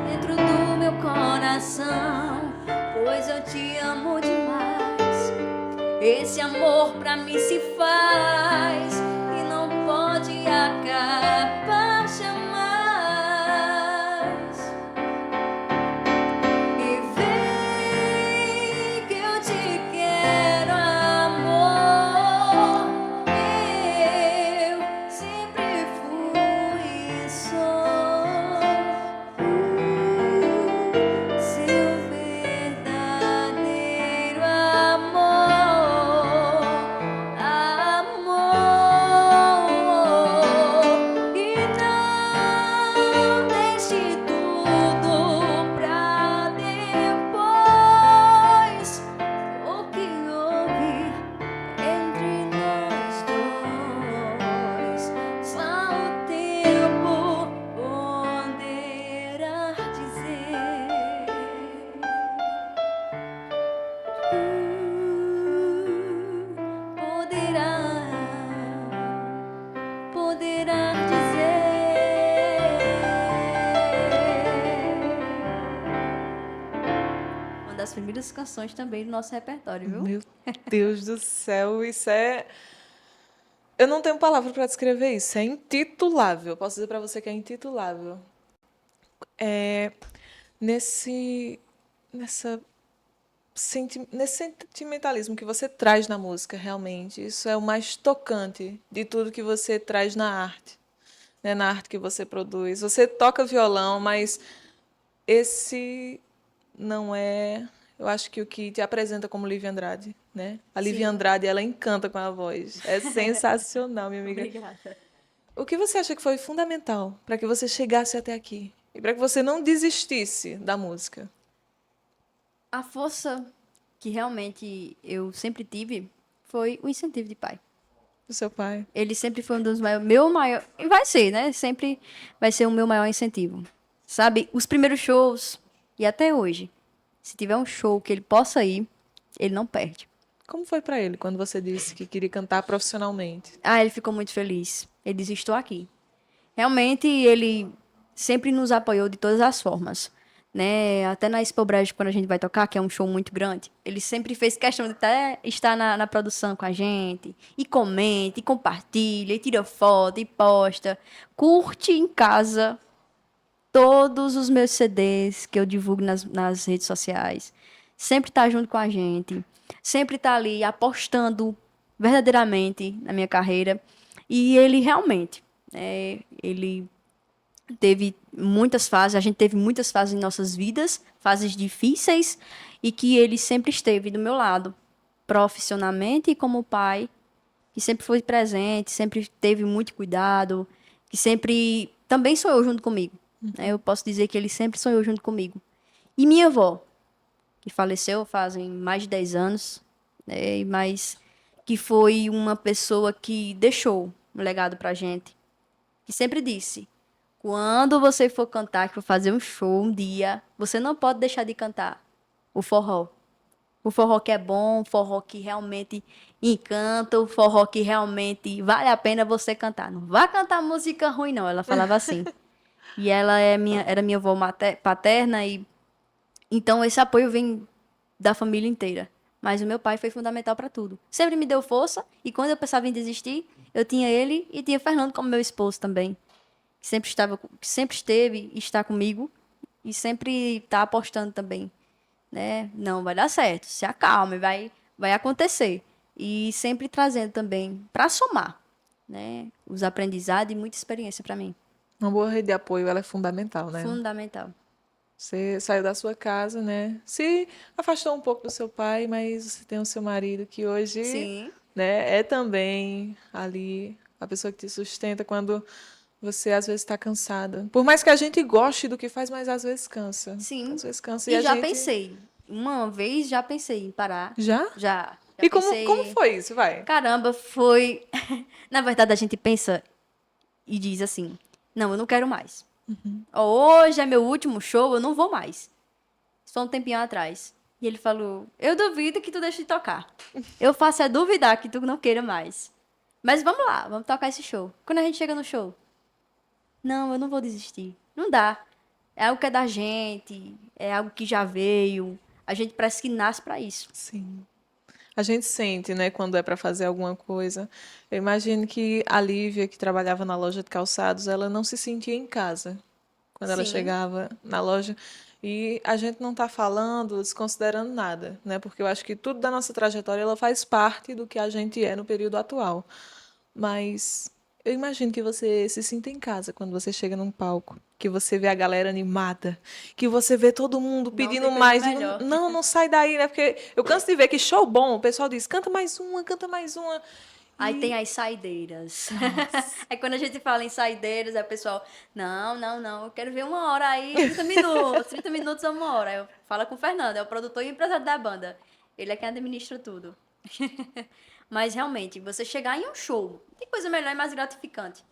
dentro do meu coração, pois eu te amo demais. Esse amor pra mim se faz e não pode acabar jamais. E vem que eu te quero, amor. Eu sempre fui e sou seu verdadeiro amor, amor. E não deixe tudo pra depois. O que houve entre nós dois, só o tempo poderá dizer. Poderá dizer. Uma das primeiras canções também do nosso repertório, viu? Meu Deus do céu, isso é. Eu não tenho palavra para descrever isso. É intitulável. Posso dizer para você que é intitulável. É nessa nesse sentimentalismo que você traz na música, realmente. Isso é o mais tocante de tudo que você traz na arte, né? Na arte que você produz. Você toca violão, mas esse não é, eu acho que o que te apresenta como Lívia Andrade, né? A Lívia Sim. Andrade, ela encanta com a voz. É sensacional, minha amiga. Obrigada. O que você acha que foi fundamental para que você chegasse até aqui? E para que você não desistisse da música? A força que realmente eu sempre tive foi o incentivo de pai. Do seu pai? Ele sempre foi um dos maiores, meu maior, e vai ser, né? Sempre vai ser o meu maior incentivo. Sabe, os primeiros shows e até hoje, se tiver um show que ele possa ir, ele não perde. Como foi para ele quando você disse que queria cantar profissionalmente? Ah, ele ficou muito feliz. Ele disse: estou aqui. Realmente, ele sempre nos apoiou de todas as formas, né? Até na Expo Brejo, quando a gente vai tocar, que é um show muito grande, ele sempre fez questão de até estar na produção com a gente, e comenta, e compartilha, e tira foto, e posta, curte em casa todos os meus CDs que eu divulgo nas redes sociais. Sempre tá junto com a gente, sempre tá ali apostando verdadeiramente na minha carreira. E ele realmente, ele teve muitas fases, a gente teve muitas fases em nossas vidas, fases difíceis, e que ele sempre esteve do meu lado, profissionalmente e como pai, que sempre foi presente, sempre teve muito cuidado, que sempre também sonhou junto comigo. Né? Eu posso dizer que ele sempre sonhou junto comigo. E minha avó, que faleceu fazem mais de 10 anos, né? Mas que foi uma pessoa que deixou um legado pra gente, que sempre disse: Quando você for cantar, que for fazer um show um dia, você não pode deixar de cantar o forró. O forró que é bom, o forró que realmente encanta, o forró que realmente vale a pena você cantar. Não vá cantar música ruim, não. Ela falava assim. E ela era minha avó paterna, e então esse apoio vem da família inteira. Mas o meu pai foi fundamental para tudo. Sempre me deu força, e quando eu pensava em desistir, eu tinha ele e tinha Fernando como meu esposo também, que sempre esteve e está comigo e sempre está apostando também, né? Não, vai dar certo, se acalme, vai acontecer. E sempre trazendo também para somar, né? Os aprendizados e muita experiência para mim. Uma boa rede de apoio, ela é fundamental, né? Fundamental. Você saiu da sua casa, né? Se afastou um pouco do seu pai, mas você tem o seu marido que hoje, Sim, né, é também ali a pessoa que te sustenta quando você às vezes está cansada. Por mais que a gente goste do que faz, mas às vezes cansa. sim. Às vezes cansa e E a já gente pensei. Uma vez já pensei em parar. já? Já E como pensei. foi isso, vai? Caramba, foi. Na verdade, a gente pensa e diz assim: não, eu não quero mais. Hoje é meu último show, eu não vou mais. Só um tempinho atrás. E ele falou: eu duvido que tu deixe de tocar. Eu faço é duvidar que tu não queira mais. Mas vamos lá, vamos tocar esse show. Quando a gente chega no show, não, eu não vou desistir. Não dá. É algo que é da gente, é algo que já veio. A gente parece que nasce pra isso. Sim. A gente sente, né, quando é para fazer alguma coisa. Eu imagino que a Lívia, que trabalhava na loja de calçados, ela não se sentia em casa quando ela Sim, chegava na loja. E a gente não está falando, desconsiderando nada, né? Porque eu acho que tudo da nossa trajetória ela faz parte do que a gente é no período atual. Mas eu imagino que você se sinta em casa quando você chega num palco, que você vê a galera animada, que você vê todo mundo não pedindo tem coisa mais e melhor. não sai daí, né? Porque eu canso de ver que show bom, o pessoal diz, canta mais uma, canta mais uma. Aí tem E as saideiras. nossa, Aí quando a gente fala em saideiras, aí o pessoal, não, eu quero ver uma hora aí, 30 minutos, 30 minutos ou uma hora. Aí eu falo com o Fernando, é o produtor e empresário da banda. Ele é quem administra tudo. Mas realmente, você chegar em um show, tem coisa melhor e mais gratificante,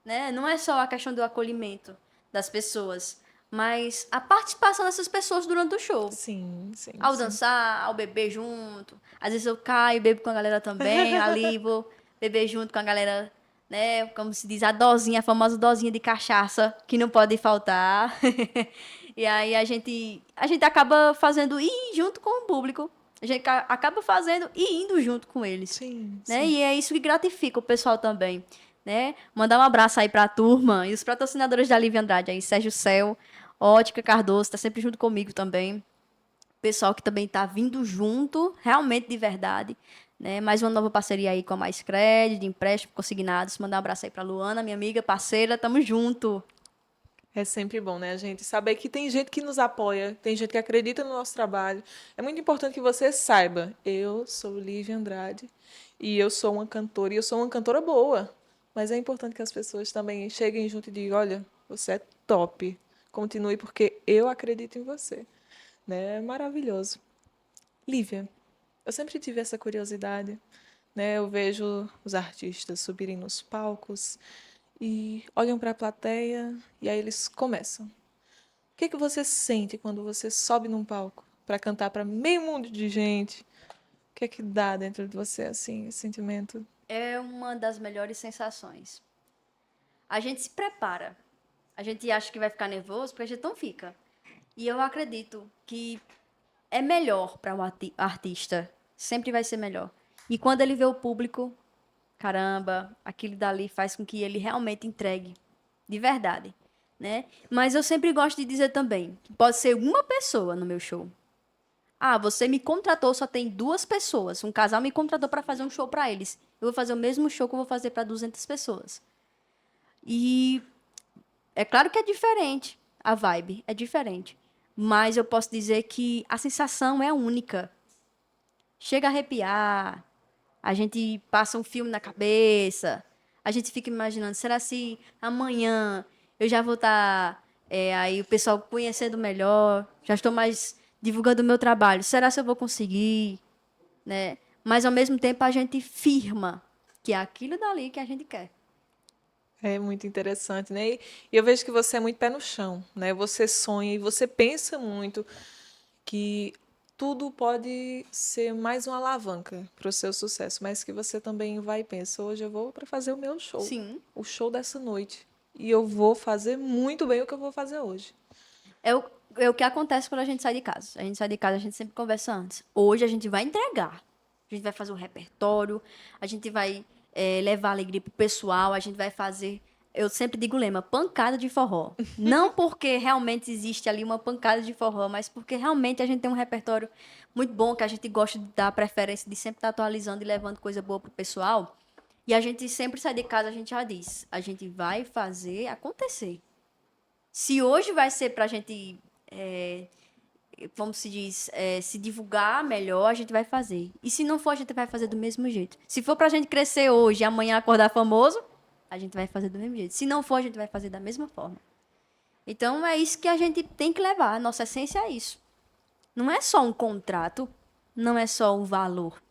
né? Não é só a questão do acolhimento das pessoas, mas a participação dessas pessoas durante o show. sim, sim, Ao sim. dançar, ao beber junto. Às vezes eu caio, bebo com a galera também, ali vou beber junto com a galera, né? Como se diz, a dosinha, a famosa dosinha de cachaça, que não pode faltar. E aí a gente acaba fazendo e ir junto com o público. A gente acaba fazendo e indo junto com eles, Sim, né? sim. E é isso que gratifica o pessoal também, né? Mandar um abraço aí pra turma e os patrocinadores da Lívia Andrade aí, Sérgio Cel, Ótica Cardoso, tá sempre junto comigo também. Pessoal que também está vindo junto, realmente de verdade, né? Mais uma nova parceria aí com a Mais Crédito, de empréstimo consignados. Mandar um abraço aí para Luana, minha amiga, parceira, tamo junto. É sempre bom, né, a gente saber que tem gente que nos apoia, tem gente que acredita no nosso trabalho. É muito importante que você saiba, eu sou Lívia Andrade e eu sou uma cantora e eu sou uma cantora boa. Mas é importante que as pessoas também cheguem junto e digam, olha, você é top. Continue porque eu acredito em você, né? É maravilhoso. Lívia, eu sempre tive essa curiosidade, né? Eu vejo os artistas subirem nos palcos e olham para a plateia e aí eles começam. O que é que você sente quando você sobe num palco para cantar para meio mundo de gente? O que é que dá dentro de você assim, esse sentimento? É uma das melhores sensações. A gente se prepara. A gente acha que vai ficar nervoso, porque a gente não fica. E eu acredito que é melhor para um artista. Sempre vai ser melhor. E quando ele vê o público, caramba, aquilo dali faz com que ele realmente entregue. De verdade, né? Mas eu sempre gosto de dizer também que pode ser uma pessoa no meu show. Ah, você me contratou, só tem duas pessoas. Um casal me contratou para fazer um show para eles. Eu vou fazer o mesmo show que eu vou fazer para 200 pessoas. E é claro que é diferente. A vibe é diferente. Mas eu posso dizer que a sensação é única. Chega a arrepiar. A gente passa um filme na cabeça. A gente fica imaginando, será se amanhã eu já vou estar aí o pessoal conhecendo melhor, já estou mais divulgando o meu trabalho. Será se eu vou conseguir, né? Mas ao mesmo tempo a gente firma que é aquilo dali que a gente quer. É muito interessante, né? E eu vejo que você é muito pé no chão, né? Você sonha e você pensa muito que tudo pode ser mais uma alavanca para o seu sucesso, mas que você também vai e pensa, hoje eu vou para fazer o meu show, Sim. o show dessa noite, e eu vou fazer muito bem o que eu vou fazer hoje. É o que acontece quando a gente sai de casa. A gente sai de casa, a gente sempre conversa antes. Hoje a gente vai entregar. A gente vai fazer o repertório, a gente vai levar alegria pro pessoal, a gente vai fazer. Eu sempre digo o lema, pancada de forró. Não porque realmente existe ali uma pancada de forró, mas porque realmente a gente tem um repertório muito bom, que a gente gosta de dar preferência de sempre estar atualizando e levando coisa boa pro pessoal. E a gente sempre sai de casa, a gente já diz, a gente vai fazer acontecer. Se hoje vai ser para a gente, como se diz, se divulgar melhor, a gente vai fazer. E se não for, a gente vai fazer do mesmo jeito. Se for para a gente crescer hoje e amanhã acordar famoso, a gente vai fazer do mesmo jeito. Se não for, a gente vai fazer da mesma forma. Então, é isso que a gente tem que levar. A nossa essência é isso. Não é só um contrato, não é só um valor.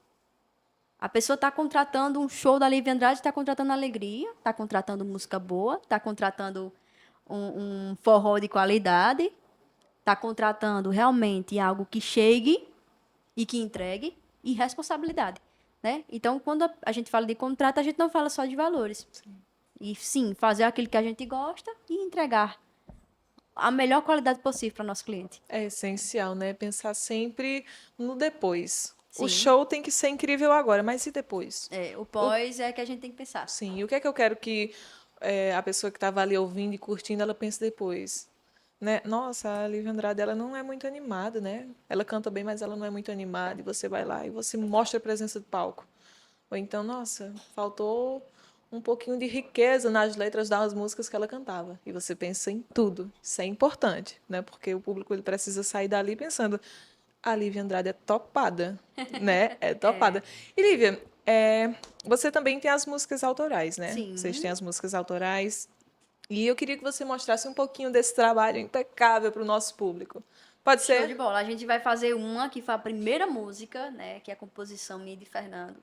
A pessoa está contratando um show da Lívia Andrade, está contratando alegria, está contratando música boa, está contratando um forró de qualidade, está contratando realmente algo que chegue e que entregue e responsabilidade, né? Então, quando a gente fala de contrato, a gente não fala só de valores. E sim, fazer aquilo que a gente gosta e entregar a melhor qualidade possível para o nosso cliente. É essencial, né? Pensar sempre no depois. O Sim. show tem que ser incrível agora, mas e depois? O O pós é que a gente tem que pensar. Sim, e o que é que eu quero que a pessoa que estava ali ouvindo e curtindo, ela pense depois? Né? Nossa, a Lívia Andrade, ela não é muito animada, né? Ela canta bem, mas ela não é muito animada. E você vai lá e você mostra a presença do palco. Ou então, nossa, faltou um pouquinho de riqueza nas letras das músicas que ela cantava. E você pensa em tudo. Isso é importante, né? Porque o público ele precisa sair dali pensando, a Lívia Andrade é topada, né? É topada. E Lívia, você também tem as músicas autorais, né? Vocês Sim. têm as músicas autorais. E eu queria que você mostrasse um pouquinho desse trabalho impecável para o nosso público. Pode Show de ser? bola. A gente vai fazer uma que foi a primeira música, né? Que é a composição minha e de Fernando.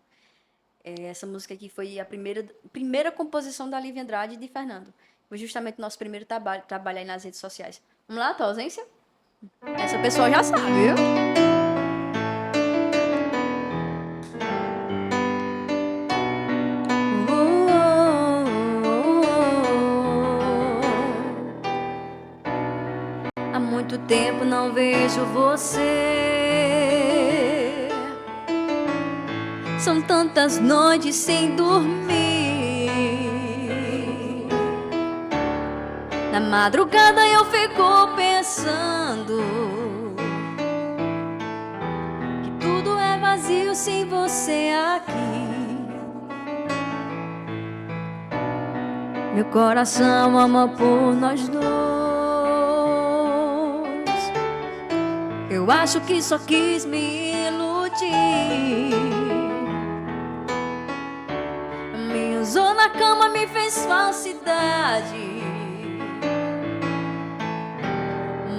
Essa música aqui foi a primeira composição da Lívia Andrade e de Fernando. Foi justamente o nosso primeiro trabalho aí nas redes sociais. Vamos lá, tua ausência? Essa pessoa já sabe, viu? Há muito tempo não vejo você. São tantas noites sem dormir. Na madrugada eu fico pensando que tudo é vazio sem você aqui. Meu coração ama por nós dois. Eu acho que só quis me iludir. Me usou na cama, me fez falsidade.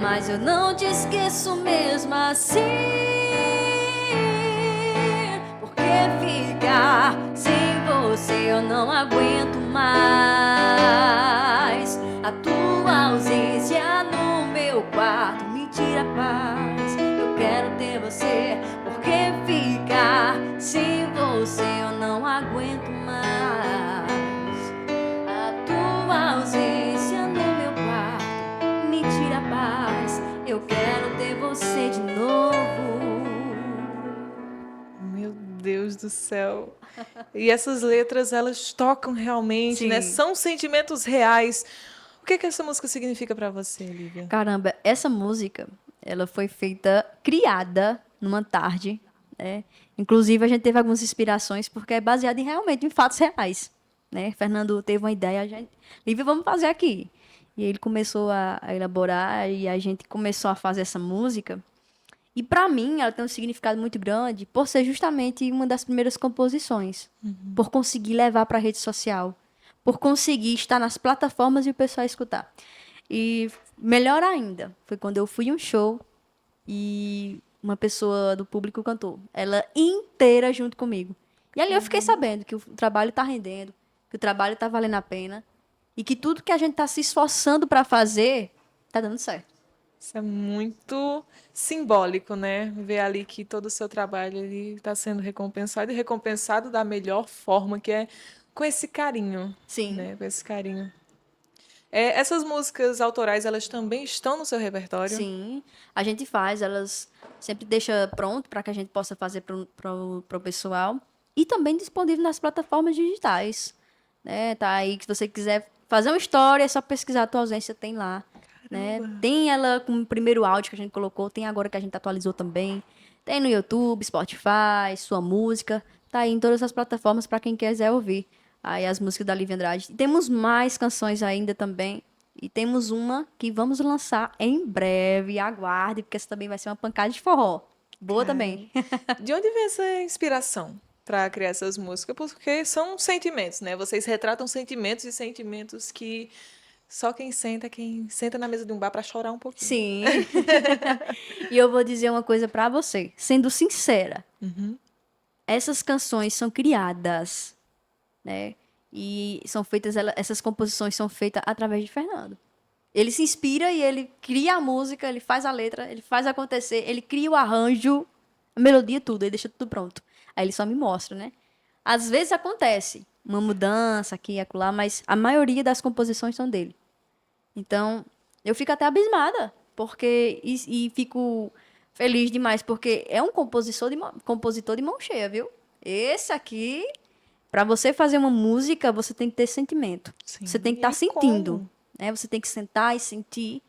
Mas eu não te esqueço mesmo assim. Porque ficar sem você eu não aguento mais. A tua ausência no meu quarto me tira a paz. Eu quero ter você. Porque ficar sem você eu não aguento mais. A tua ausência no meu quarto me tira a paz. Eu quero ter você de novo. Meu Deus do céu. E essas letras, elas tocam realmente, né? Sim. São sentimentos reais. O que que essa música significa para você, Lívia? Caramba, essa música, ela foi feita, criada numa tarde, né? Inclusive, a gente teve algumas inspirações, porque é baseada realmente em fatos reais, né? Fernando teve uma ideia, a gente... Lívia, vamos fazer aqui. E ele começou a elaborar e a gente começou a fazer essa música. E para mim, ela tem um significado muito grande por ser justamente uma das primeiras composições, por conseguir levar para a rede social, por conseguir estar nas plataformas e o pessoal escutar. E melhor ainda, foi quando eu fui em um show e uma pessoa do público cantou, ela inteira junto comigo. E ali eu fiquei sabendo que o trabalho está rendendo, que o trabalho está valendo a pena. e que tudo que a gente está se esforçando para fazer tá dando certo. Isso é muito simbólico, né? Ver ali que todo o seu trabalho está sendo recompensado e recompensado da melhor forma, que é com esse carinho, Sim. né? Com esse carinho. Essas músicas autorais, elas também estão no seu repertório? Sim, a gente faz, elas sempre deixa pronto para que a gente possa fazer para o pessoal. E também disponível nas plataformas digitais. Né? Tá aí, que se você quiser fazer uma história, é só pesquisar a tua ausência, tem lá. Né? Caramba! Tem ela com o primeiro áudio que a gente colocou, tem agora que a gente atualizou também. Tem no YouTube, Spotify, sua música. Tá aí em todas as plataformas para quem quiser ouvir. Aí as músicas da Lívia Andrade. E temos mais canções ainda também. E temos uma que vamos lançar em breve. Aguarde, porque essa também vai ser uma pancada de forró. Boa também. De onde vem essa inspiração para criar essas músicas? Porque são sentimentos, né? Vocês retratam sentimentos e sentimentos que só quem senta na mesa de um bar para chorar um pouquinho. Sim. E eu vou dizer uma coisa pra você, sendo sincera. Essas canções são criadas, né? E são feitas, essas composições são feitas através de Fernando. Ele se inspira e ele cria a música, ele faz a letra, ele faz acontecer, ele cria o arranjo, a melodia, tudo, ele deixa tudo pronto. Aí ele só me mostra, né? Às vezes acontece uma mudança aqui e acolá, mas a maioria das composições são dele. Então, eu fico até abismada, porque e fico feliz demais, porque é um compositor de mão cheia, viu? Esse aqui, para você fazer uma música, você tem que ter sentimento. Você tem que Sim, estar e sentindo, como? né? Você tem que sentar e sentir.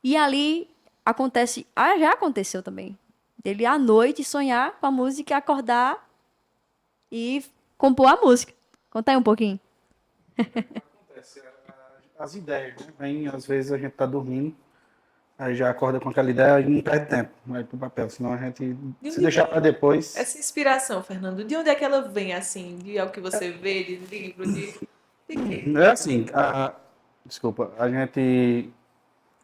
E ali acontece, já aconteceu também. Dele à noite sonhar com a música, acordar e compor a música. Conta aí um pouquinho. Acontece, as ideias, né? Vem, às vezes a gente tá dormindo, aí já acorda com aquela ideia e não perde tempo, vai pro papel, senão a gente, De se onde deixar vem para depois, essa inspiração, Fernando? De onde é que ela vem, assim? De algo que você vê, de livro, de quê? é assim, desculpa, a gente,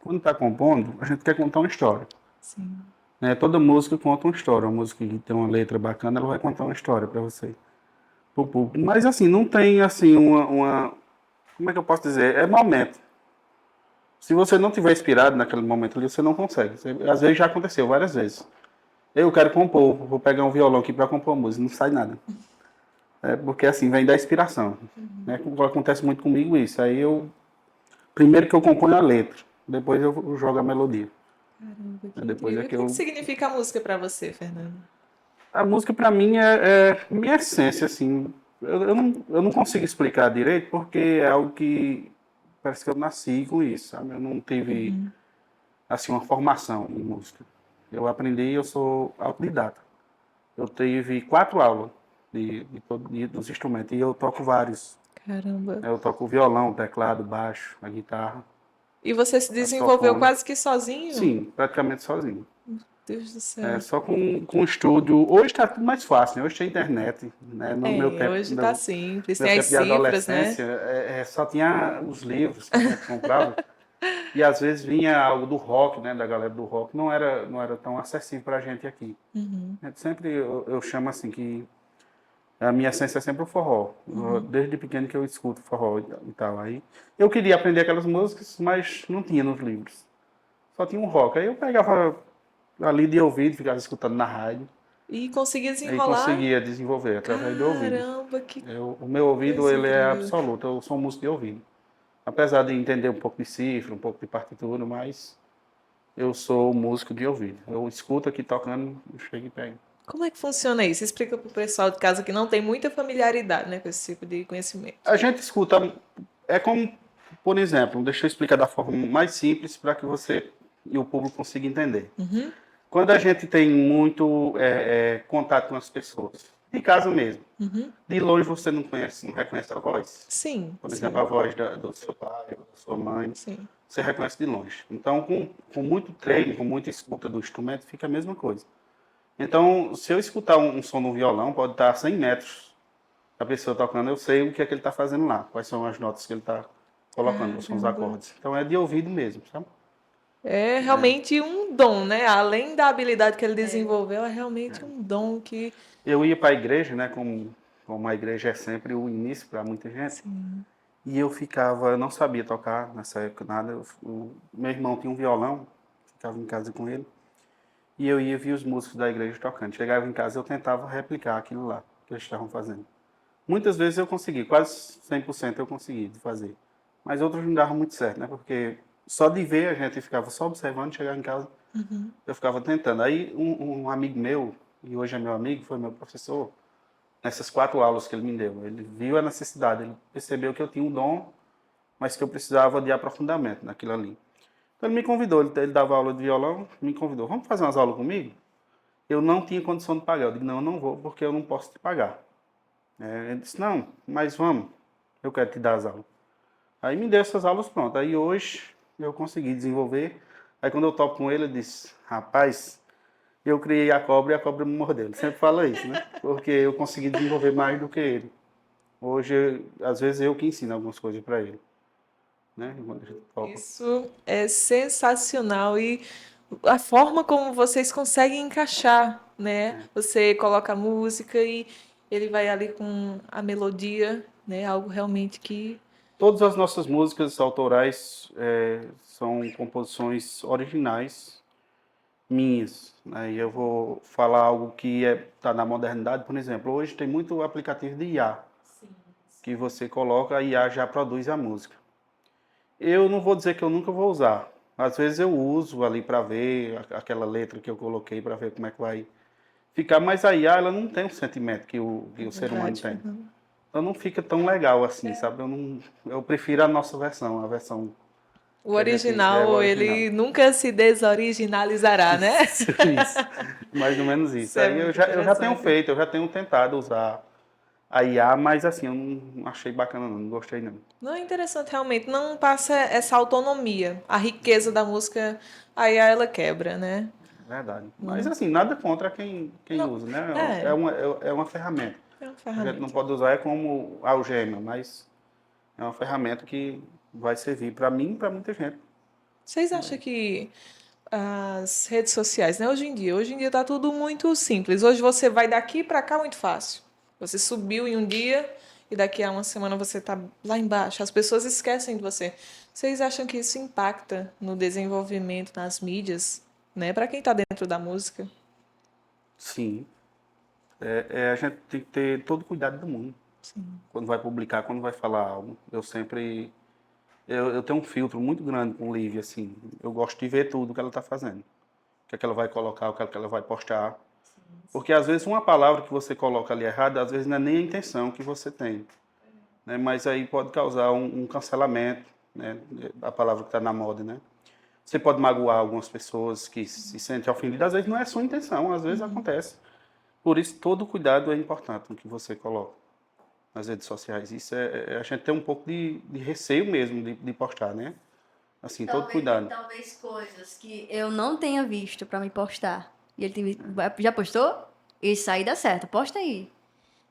quando tá compondo, a gente quer contar uma história, Sim. né? Toda música conta uma história, uma música que tem uma letra bacana, ela vai contar uma história para você, pro público. Mas assim, não tem assim como é que eu posso dizer? É momento. Se você não tiver inspirado naquele momento ali, você não consegue. Às vezes já aconteceu várias vezes. Eu quero compor, vou pegar um violão aqui para compor música, não sai nada. É porque assim, vem da inspiração. Né? Acontece muito comigo isso. Aí primeiro que eu componho a letra, depois eu jogo a melodia. Caramba, que Depois é incrível. O que que eu. significa a música para você, Fernando? A música para mim é minha essência, assim. Eu não consigo explicar direito porque é algo que parece que eu nasci com isso, sabe? Eu não tive assim uma formação em música. Eu aprendi, eu sou autodidata. Eu tive 4 aulas dos instrumentos e eu toco vários. Caramba. Eu toco violão, teclado, baixo, a guitarra, E você se a desenvolveu sanfona. quase que sozinho? Sim, praticamente sozinho. Deus do É, céu. só com estúdio. Hoje está tudo mais fácil, né? Hoje tem internet. Né? No meu tempo, Hoje tá simples. meu Tem as tempo de cifras, né? adolescência, só tinha os livros que a gente comprava. E às vezes vinha algo do rock, né? Da galera do rock. Não era tão acessível para a gente aqui. A gente sempre, eu chamo assim que a minha essência é sempre o forró. Desde pequeno que eu escuto forró e tal. Aí eu queria aprender aquelas músicas, mas não tinha nos livros. Só tinha um rock. Aí eu pegava ali de ouvido, ficava escutando na rádio. E consegui E desenrolar. conseguia desenvolver através do ouvido. Caramba, que O meu ouvido coisa ele é incrível. absoluto. Eu sou um músico de ouvido. Apesar de entender um pouco de cifra, um pouco de partitura, mas eu sou um músico de ouvido. Eu escuto aqui tocando, eu chego e pego. Como é que funciona isso? Explica pro pessoal de casa que não tem muita familiaridade, né, com esse tipo de conhecimento. A gente escuta, é como, por exemplo, deixa eu explicar da forma mais simples para que você e o público consigam entender. Quando a gente tem muito contato com as pessoas, de casa mesmo, de longe você não conhece, não reconhece a voz. Sim, Por sim, exemplo, a voz do seu pai, da sua mãe, sim. você reconhece de longe. Então, com muito treino, com muita escuta do instrumento, fica a mesma coisa. Então, se eu escutar um som no violão, pode estar a 100 metros da pessoa tocando, eu sei o que é que ele está fazendo lá, quais são as notas que ele está colocando, quais são os Caramba. acordes. Então, é de ouvido mesmo, sabe? É realmente um dom, né? Além da habilidade que ele desenvolveu, é realmente um dom que. Eu ia para a igreja, né, como a igreja é sempre o início para muita gente, Sim. E eu não sabia tocar nessa época nada. Meu irmão tinha um violão, ficava em casa com ele. E eu ia ver os músicos da igreja tocando. Chegava em casa, eu tentava replicar aquilo lá que eles estavam fazendo. Muitas vezes eu consegui, quase 100% eu consegui de fazer. Mas outros não davam muito certo, né? Porque só de ver a gente ficava só observando, chegava em casa, eu ficava tentando. Aí um amigo meu, e hoje é meu amigo, foi meu professor, nessas 4 aulas que ele me deu. Ele viu a necessidade, ele percebeu que eu tinha um dom, mas que eu precisava de aprofundamento naquilo ali. Então ele me convidou, ele dava aula de violão, me convidou, vamos fazer umas aulas comigo? Eu não tinha condição de pagar. Eu digo, não, eu não vou porque eu não posso te pagar. Ele disse, não, mas vamos, eu quero te dar as aulas. Aí me deu essas aulas, pronto. Aí hoje eu consegui desenvolver. Aí quando eu toco com ele, eu disse, rapaz, eu criei a cobra e a cobra me mordeu. Ele sempre fala isso, né? Porque eu consegui desenvolver mais do que ele. Hoje, às vezes, eu que ensino algumas coisas para ele. Né? Quando a gente toca. Isso é sensacional e a forma como vocês conseguem encaixar, né? Você coloca a música e ele vai ali com a melodia, né? Algo realmente que Todas as nossas músicas autorais são composições originais minhas. Né? E eu vou falar algo que está na modernidade, por exemplo. Hoje tem muito aplicativo de IA, que você coloca, a IA já produz a música. Eu não vou dizer que eu nunca vou usar. Às vezes eu uso ali para ver aquela letra que eu coloquei, para ver como é que vai ficar. Mas a IA, ela não tem o sentimento que o ser humano tem. Então não fica tão legal assim, sabe? Eu prefiro a nossa versão, a versão o que a gente é o original, original. ele nunca se desoriginalizará, né? Isso, mais ou menos isso. Isso é Aí muito eu já tenho interessante. feito, eu já tenho tentado usar a IA, mas assim, eu não achei bacana não gostei não. Não é interessante realmente, não passa essa autonomia, a riqueza da música, aí ela quebra, né? Verdade. Mas assim, nada contra quem Não, usa, né? é, É uma ferramenta. é uma A gente não ferramenta. pode usar como algema, mas é uma ferramenta que vai servir para mim e para muita gente. Vocês acham que as redes sociais, né? Hoje em dia tá tudo muito simples. Hoje você vai daqui para cá muito fácil. Você subiu em um dia e daqui a uma semana você tá lá embaixo. As pessoas esquecem de você. Vocês acham que isso impacta no desenvolvimento nas mídias, né? Para quem tá dentro da música? Sim. A gente tem que ter todo o cuidado do mundo. Quando vai publicar, quando vai falar algo. Eu tenho um filtro muito grande com o Livy, assim. Eu gosto de ver tudo que ela está fazendo. O que é que ela vai colocar, o que é que ela vai postar. Porque às vezes uma palavra que você coloca ali errada, às vezes não é nem a intenção que você tem. Né? Mas aí pode causar um cancelamento, né? Da palavra que está na moda, né? Você pode magoar algumas pessoas que se sentem ofendidas. Às vezes não é sua intenção, às vezes acontece. Por isso, todo cuidado é importante no que você coloca nas redes sociais. Isso a gente tem um pouco de receio mesmo de postar, né? Assim, todo cuidado. Talvez coisas que eu não tenha visto pra me postar. E ele já postou? Isso aí dá certo, posta aí.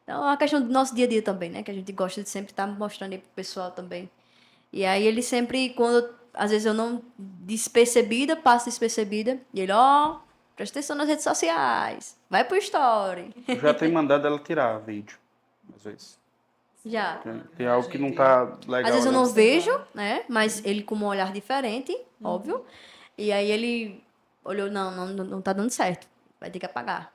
Então é uma questão do nosso dia a dia também, né? Que a gente gosta de sempre estar mostrando aí pro pessoal também. E aí ele sempre, quando às vezes eu não despercebida, passo despercebida, e ele, ó, presta atenção nas redes sociais, vai pro story. Eu já tenho mandado ela tirar vídeo, às vezes. Já. Tem algo que não tá legal. Às vezes eu né? não vejo, né? Mas ele com um olhar diferente, óbvio. E aí ele olhou, não tá dando certo. Vai ter que apagar.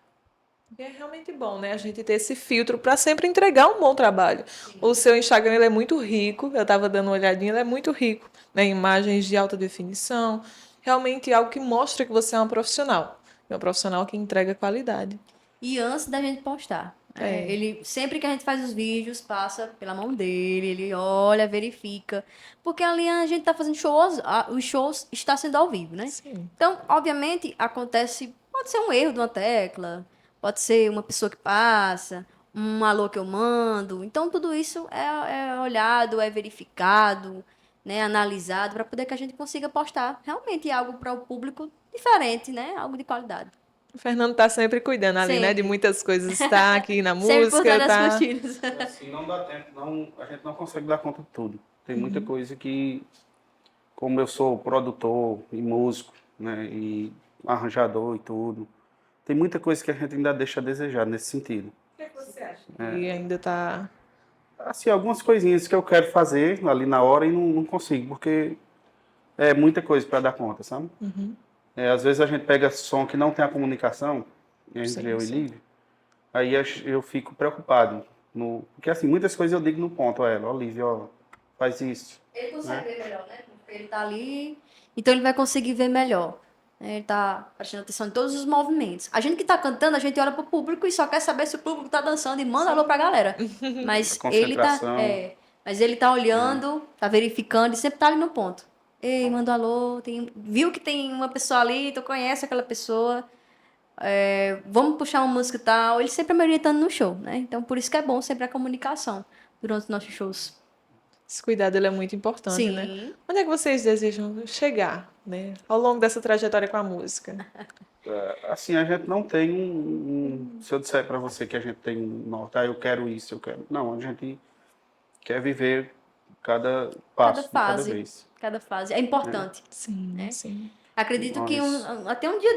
E é realmente bom, né? A gente ter esse filtro para sempre entregar um bom trabalho. O seu Instagram ele é muito rico, eu estava dando uma olhadinha, ele é muito rico, né? Imagens de alta definição, realmente algo que mostra que você é uma profissional. É um profissional que entrega qualidade. E antes da gente postar. É. Ele, sempre que a gente faz os vídeos, passa pela mão dele, ele olha, verifica. Porque ali a gente tá fazendo shows, os shows está sendo ao vivo, né? Sim. Então, obviamente, acontece, pode ser um erro de uma tecla, pode ser uma pessoa que passa, um alô que eu mando. Então, tudo isso é olhado, é verificado, né? Analisado, para poder que a gente consiga postar realmente algo para o público diferente, né? Algo de qualidade. O Fernando tá sempre cuidando ali, né? De Sempre. muitas coisas. Está aqui na Sempre por música, trás das tá? cortinas. Assim, não dá tempo, a gente não consegue dar conta de tudo. Tem muita coisa que, como eu sou produtor e músico, né, e arranjador e tudo, tem muita coisa que a gente ainda deixa a desejar nesse sentido. O que é que você acha? E ainda tá assim, algumas coisinhas que eu quero fazer ali na hora e não consigo, porque é muita coisa para dar conta, sabe? Uhum. Às vezes a gente pega som que não tem a comunicação entre Sim, eu e sim. Lívia, aí eu fico preocupado. Porque assim, muitas coisas eu digo no ponto a ela, ó, Lívia, ó, faz isso. Ele consegue Né? ver melhor, né? Porque ele tá ali, então ele vai conseguir ver melhor. Né? Ele tá prestando atenção em todos os movimentos. A gente que tá cantando, a gente olha pro público e só quer saber se o público tá dançando e manda alô pra galera. A Mas ele tá, concentração. mas ele tá olhando, tá verificando e sempre tá ali no ponto. Ei, manda alô, viu que tem uma pessoa ali, tu conhece aquela pessoa, vamos puxar uma música e tal. Ele sempre é me orientando no show, né? Então por isso que é bom sempre a comunicação durante os nossos shows. Esse cuidado ele é muito importante, né? Sim. Onde é que vocês desejam chegar, né? Ao longo dessa trajetória com a música? Assim, a gente não tem se eu disser para você que a gente tem um norte, eu quero isso, eu quero. Não, a gente quer viver cada Cada passo de cada fase, vez. cada fase. É importante, Sim, né? sim. Acredito que Nós, até um dia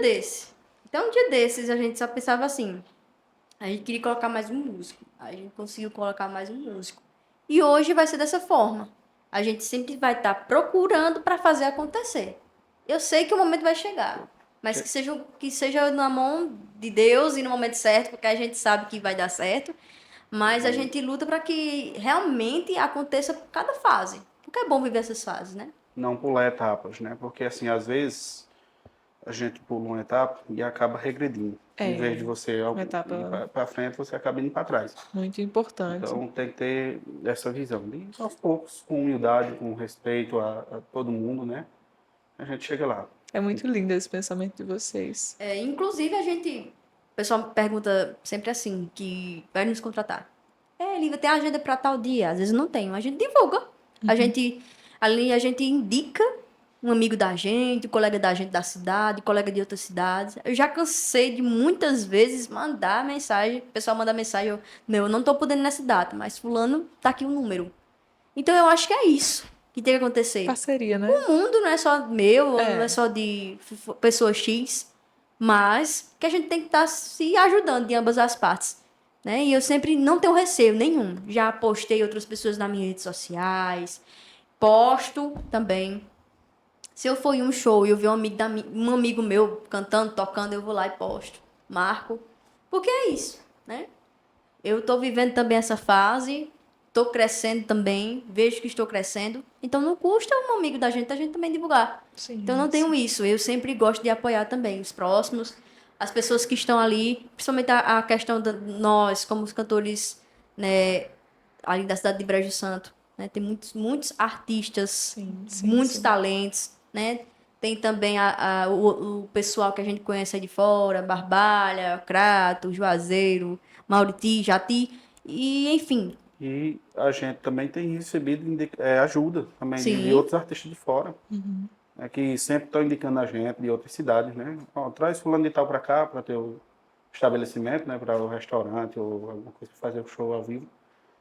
desses, a gente só pensava assim, a gente queria colocar mais um músico. A gente conseguiu colocar mais um músico. E hoje vai ser dessa forma. A gente sempre vai estar procurando para fazer acontecer. Eu sei que o momento vai chegar, mas que seja na mão de Deus e no momento certo, porque a gente sabe que vai dar certo. Mas a gente luta para que realmente aconteça cada fase. Porque é bom viver essas fases, né? não pular etapas, né? Porque assim, às vezes a gente pula uma etapa e acaba regredindo. Em vez de você Uma ir etapa para frente, você acaba indo para trás. muito importante. Então tem que ter essa visão. E aos poucos, com humildade, com respeito a todo mundo, né? A gente chega lá. É muito lindo esse pensamento de vocês. Inclusive, o pessoal me pergunta sempre assim, que vai nos contratar. Lívia, tem agenda para tal dia? Às vezes não tem, mas a gente divulga. A gente indica um amigo da gente, colega da gente da cidade, colega de outras cidades. Eu já cansei de muitas vezes mandar mensagem, o pessoal manda mensagem, eu não tô podendo nessa data, mas fulano tá aqui o número. Então eu acho que é isso que tem que acontecer. Parceria, né? O mundo não é só meu, É. não é só de pessoa X, mas que a gente tem que estar se ajudando de ambas as partes. Né? E eu sempre não tenho receio nenhum. Já postei outras pessoas nas minhas redes sociais, posto também. Se eu for em um show e eu ver um amigo meu cantando, tocando, eu vou lá e posto, marco. Porque é isso, né? Eu tô vivendo também essa fase, tô crescendo também, vejo que estou crescendo. Então não custa um amigo da gente a gente também divulgar. Sim, Então não tenho isso. Eu sempre gosto de apoiar também os próximos, as pessoas que estão ali, principalmente a questão de nós, como os cantores, né, ali da cidade de Brejo Santo, né? Tem muitos artistas, sim, muitos sim. talentos, né? Tem também o pessoal que a gente conhece aí de fora, Barbalha, Crato, Juazeiro, Mauriti, Jati, e enfim. E a gente também tem recebido ajuda também de Sim, outros artistas de fora, né, que sempre estão indicando a gente de outras cidades, né? Ó, traz fulano de tal para cá, para ter o estabelecimento, né? Para o restaurante ou alguma coisa, fazer o show ao vivo.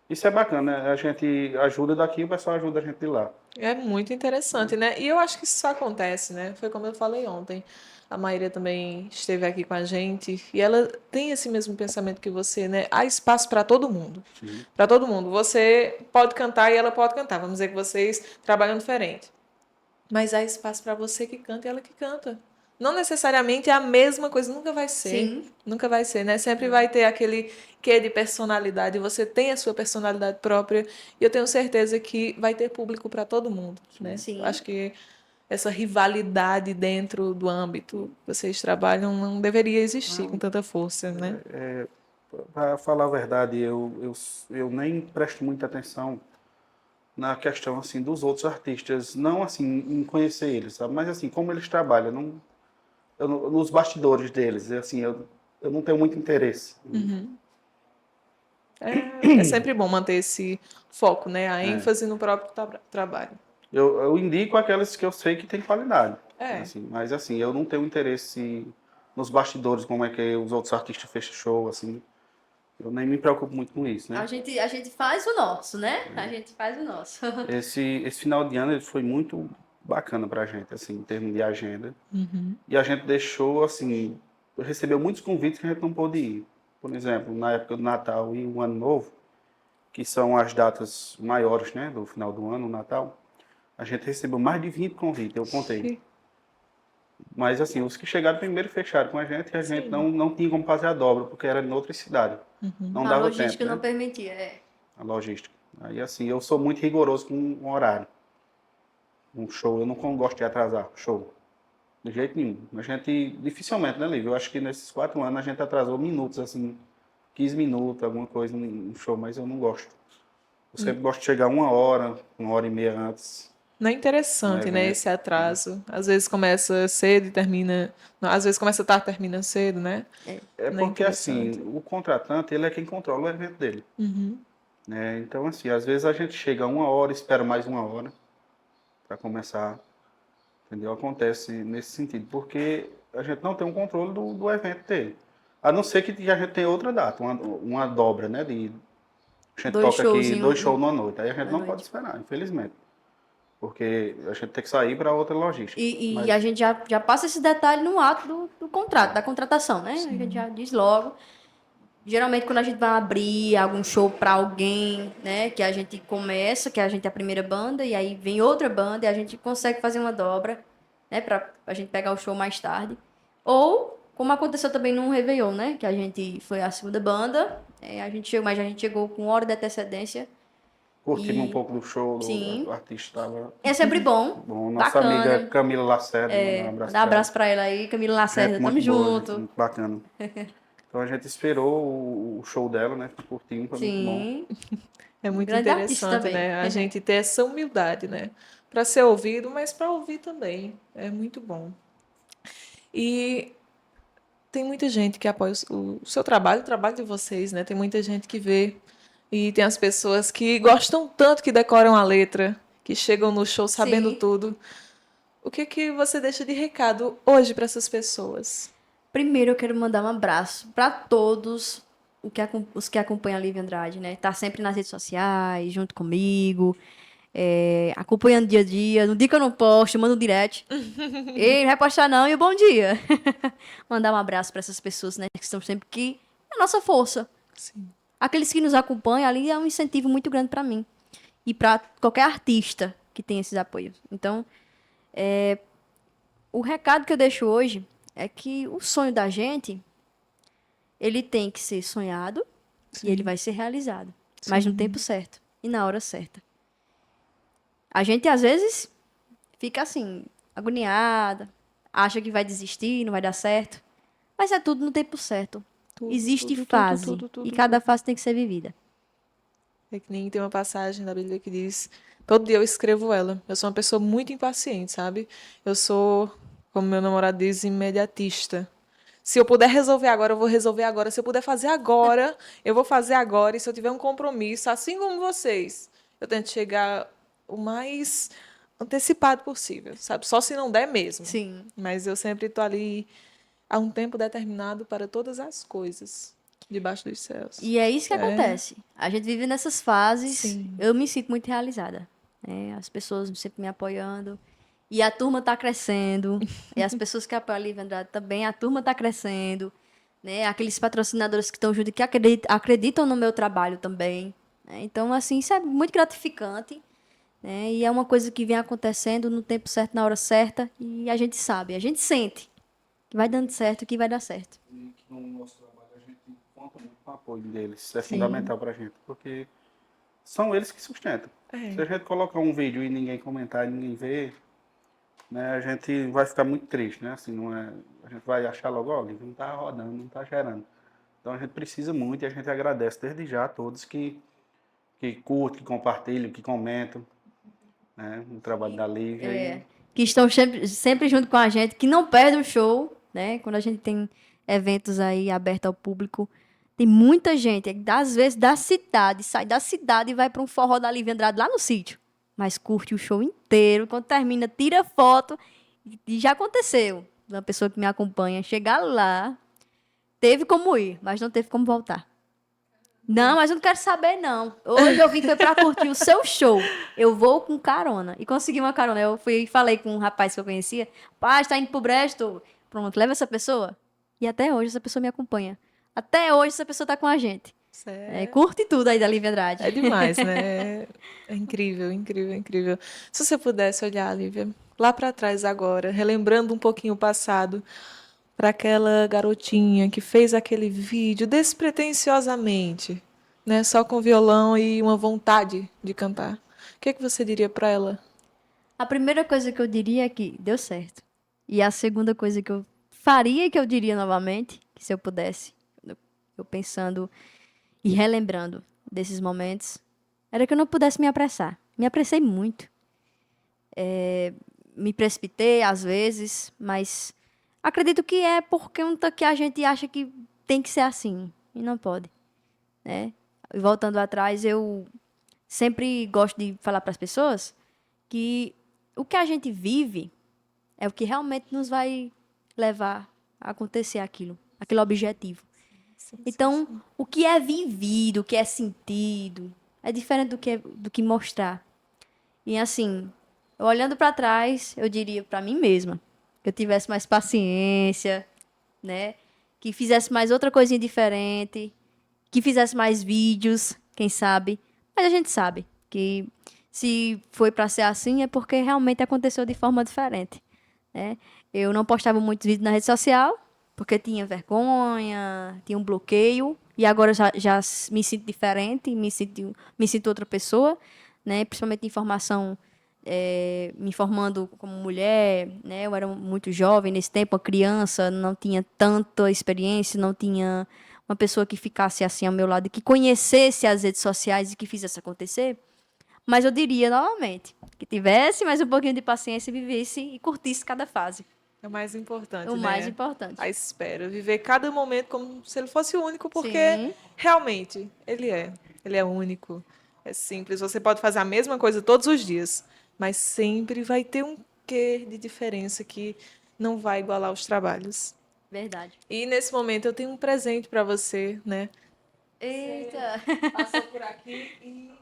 Isso é bacana, né? A gente ajuda daqui, o pessoal ajuda a gente de lá. É muito interessante, né? E eu acho que isso só acontece, né? Foi como eu falei ontem. A Maíra também esteve aqui com a gente e ela tem esse mesmo pensamento que você, né? Há espaço para todo mundo. Sim. Para todo mundo. Você pode cantar e ela pode cantar. Vamos dizer que vocês trabalham diferente. Mas há espaço para você que canta e ela que canta. Não necessariamente é a mesma coisa, nunca vai ser. sim. Nunca vai ser, né? Sempre vai ter aquele quê de personalidade. Você tem a sua personalidade própria e eu tenho certeza que vai ter público para todo mundo, né? Sim. Eu acho que essa rivalidade dentro do âmbito que vocês trabalham não deveria existir com tanta força, né? Para falar a verdade, eu nem presto muita atenção na questão assim dos outros artistas, não assim em conhecer eles, sabe? Mas assim como eles trabalham, nos bastidores deles, assim eu não tenho muito interesse. É sempre bom manter esse foco, né? A ênfase no próprio trabalho. Eu indico aquelas que eu sei que tem qualidade, É. assim, mas assim eu não tenho interesse nos bastidores, como é que os outros artistas fecham show, assim. Eu nem me preocupo muito com isso, A né? gente, a gente faz o nosso, né? A gente faz o nosso. Esse final de ano ele foi muito bacana pra gente, assim, em termos de agenda. E a gente deixou, assim, recebeu muitos convites que a gente não pôde ir. Por exemplo, na época do Natal e o Ano Novo, que são as datas maiores, né, do final do ano, Natal, a gente recebeu mais de 20 convites, eu contei. Mas assim, os que chegaram primeiro fecharam com a gente e a gente não tinha como fazer a dobra, porque era em outra cidade. Não A dava logística tempo, não né? permitia, é. A logística. Aí assim, eu sou muito rigoroso com o horário. Um show, eu não gosto de atrasar show. De jeito nenhum. A gente, dificilmente, né, Lívia? Eu acho que nesses 4 anos a gente atrasou minutos, assim, 15 minutos, alguma coisa no show, mas eu não gosto. Eu sempre gosto de chegar 1 hora e meia antes Não é no interessante, né, evento. esse atraso. Às vezes começa cedo e termina... Não, às vezes começa tarde e termina cedo, né? É Não é porque, assim, interessante. o contratante, ele é quem controla o evento dele. Né? Então, assim, às vezes a gente chega 1 hora, espera mais 1 hora para começar, entendeu? Acontece nesse sentido, porque a gente não tem um controle do evento dele. A não ser que a gente tenha outra data, uma dobra, né? A gente 2 toca shows aqui em 2 shows numa noite, aí a gente na não pode noite. esperar, infelizmente. Porque a gente tem que sair para outra logística. E Mas, a gente já passa esse detalhe no ato do contrato, da contratação, né? A gente já diz logo. Geralmente, quando a gente vai abrir algum show para alguém, né? Que a gente começa, que a gente é a primeira banda, e aí vem outra banda, e a gente consegue fazer uma dobra, né? Pra a gente pegar o show mais tarde. Ou, como aconteceu também no Réveillon, né? Que a gente foi a segunda banda, mas a gente chegou com 1 hora de antecedência. curtimos um E, pouco do show, sim, o artista estava é sempre bom, bom. Nossa amiga bacana. Camila Lacerda, mandar um abraço Dá um para ela. abraço pra ela aí, Camila Gente Lacerda, tamo muito boa, gente junto. muito bacana. Então a gente esperou o show dela, né? Curtimos, foi muito bom. Sim, É um muito grande artista interessante, também. né? A gente ter essa humildade, né? Para ser ouvido, mas para ouvir também. É muito bom. E tem muita gente que apoia o seu trabalho, o trabalho de vocês, né? Tem muita gente que vê. E tem as pessoas que gostam tanto que decoram a letra, que chegam no show sabendo Sim. tudo. O que que você deixa de recado hoje para essas pessoas? Primeiro eu quero mandar um abraço para todos os que acompanham a Lívia Andrade, né? Tá sempre nas redes sociais, junto comigo, acompanhando dia a dia. No dia que eu não posto, eu mando um direct. Ei, não vai postar não, e o bom dia. Mandar um abraço para essas pessoas, né? Que estão sempre aqui. É a nossa força. Sim. Aqueles que nos acompanham ali é um incentivo muito grande para mim. E para qualquer artista que tenha esses apoios. Então, o recado que eu deixo hoje é que o sonho da gente, ele tem que ser sonhado e ele vai ser realizado. Mas no tempo certo e na hora certa. A gente, às vezes, fica assim, agoniada, acha que vai desistir, não vai dar certo. Mas é tudo no tempo certo. Existe fase. E cada fase tem que ser vivida. É que nem tem uma passagem da Bíblia que diz: todo dia eu escrevo ela. Eu sou uma pessoa muito impaciente, sabe? Eu sou, como meu namorado diz, imediatista. Se eu puder resolver agora, eu vou resolver agora. Se eu puder fazer agora, eu vou fazer agora. E se eu tiver um compromisso, assim como vocês, eu tento chegar o mais antecipado possível, sabe? Só se não der mesmo. Sim. Mas eu sempre estou ali há um tempo determinado para todas as coisas debaixo dos céus. E é isso que acontece. A gente vive nessas fases. Sim. Eu me sinto muito realizada. Né? As pessoas sempre me apoiando. E a turma está crescendo. E as pessoas que apoiam a Lívia Andrade também, a turma está crescendo. Né? Aqueles patrocinadores que estão junto e que acreditam no meu trabalho também. Né? Então, assim, isso é muito gratificante. Né? E é uma coisa que vem acontecendo no tempo certo, na hora certa. E a gente sabe, a gente sente que vai dando certo, que vai dar certo. E que no nosso trabalho a gente conta muito com o apoio deles. É fundamental para a gente, porque são eles que sustentam. Se a gente colocar um vídeo e ninguém comentar, e ninguém ver, né, a gente vai ficar muito triste, né? Assim, não é, a gente vai achar logo, ó, não está rodando, não está gerando. Então a gente precisa muito e a gente agradece desde já a todos que curtem, que compartilham, que comentam, né, o trabalho da Lívia. Que estão sempre junto com a gente, que não perdem o show, né? Quando a gente tem eventos aí abertos ao público, tem muita gente, às vezes da cidade, sai da cidade e vai para um forró da Lívia Andrade lá no sítio, mas curte o show inteiro, quando termina, tira foto, e já aconteceu, uma pessoa que me acompanha, chegar lá, teve como ir, mas não teve como voltar. Não, mas eu não quero saber, não. Hoje eu vim foi pra curtir o seu show. Eu vou com carona. E consegui uma carona. Eu fui e falei com um rapaz que eu conhecia. Pai, está indo pro Bresto. Pronto, leva essa pessoa. E até hoje essa pessoa me acompanha. Até hoje essa pessoa tá com a gente. Curte tudo aí da Lívia Andrade. É demais, né? É incrível, incrível, incrível. Se você pudesse olhar, Lívia, lá para trás agora, relembrando um pouquinho o passado, para aquela garotinha que fez aquele vídeo despretensiosamente, né? Só com violão e uma vontade de cantar. O que você diria para ela? A primeira coisa que eu diria é que deu certo. E a segunda coisa que eu faria e que eu diria novamente, que se eu pudesse, eu pensando e relembrando desses momentos, era que eu não pudesse me apressar. Me apressei muito. Me precipitei às vezes, mas acredito que é por conta que a gente acha que tem que ser assim. E não pode, né? E voltando atrás, eu sempre gosto de falar para as pessoas que o que a gente vive é o que realmente nos vai levar a acontecer aquele objetivo. Então, o que é vivido, o que é sentido, é diferente do que mostrar. E assim, olhando para trás, eu diria para mim mesma que eu tivesse mais paciência, né? Que fizesse mais outra coisinha diferente, que fizesse mais vídeos, quem sabe. Mas a gente sabe que se foi para ser assim é porque realmente aconteceu de forma diferente, né? Eu não postava muitos vídeos na rede social porque tinha vergonha, tinha um bloqueio, e agora já me sinto diferente, me sinto outra pessoa, né? Principalmente informação, me informando como mulher, né? Eu era muito jovem nesse tempo, uma criança, não tinha tanta experiência, não tinha uma pessoa que ficasse assim ao meu lado, que conhecesse as redes sociais e que fizesse acontecer. Mas eu diria novamente que tivesse mais um pouquinho de paciência e vivesse e curtisse cada fase. É o mais importante, O né? mais importante. A espera. Viver cada momento como se ele fosse único, porque Sim. realmente ele é. Ele é único. É simples. Você pode fazer a mesma coisa todos os dias, mas sempre vai ter um quê de diferença que não vai igualar os trabalhos. Verdade. E nesse momento eu tenho um presente para você, né? Eita! Passou por aqui e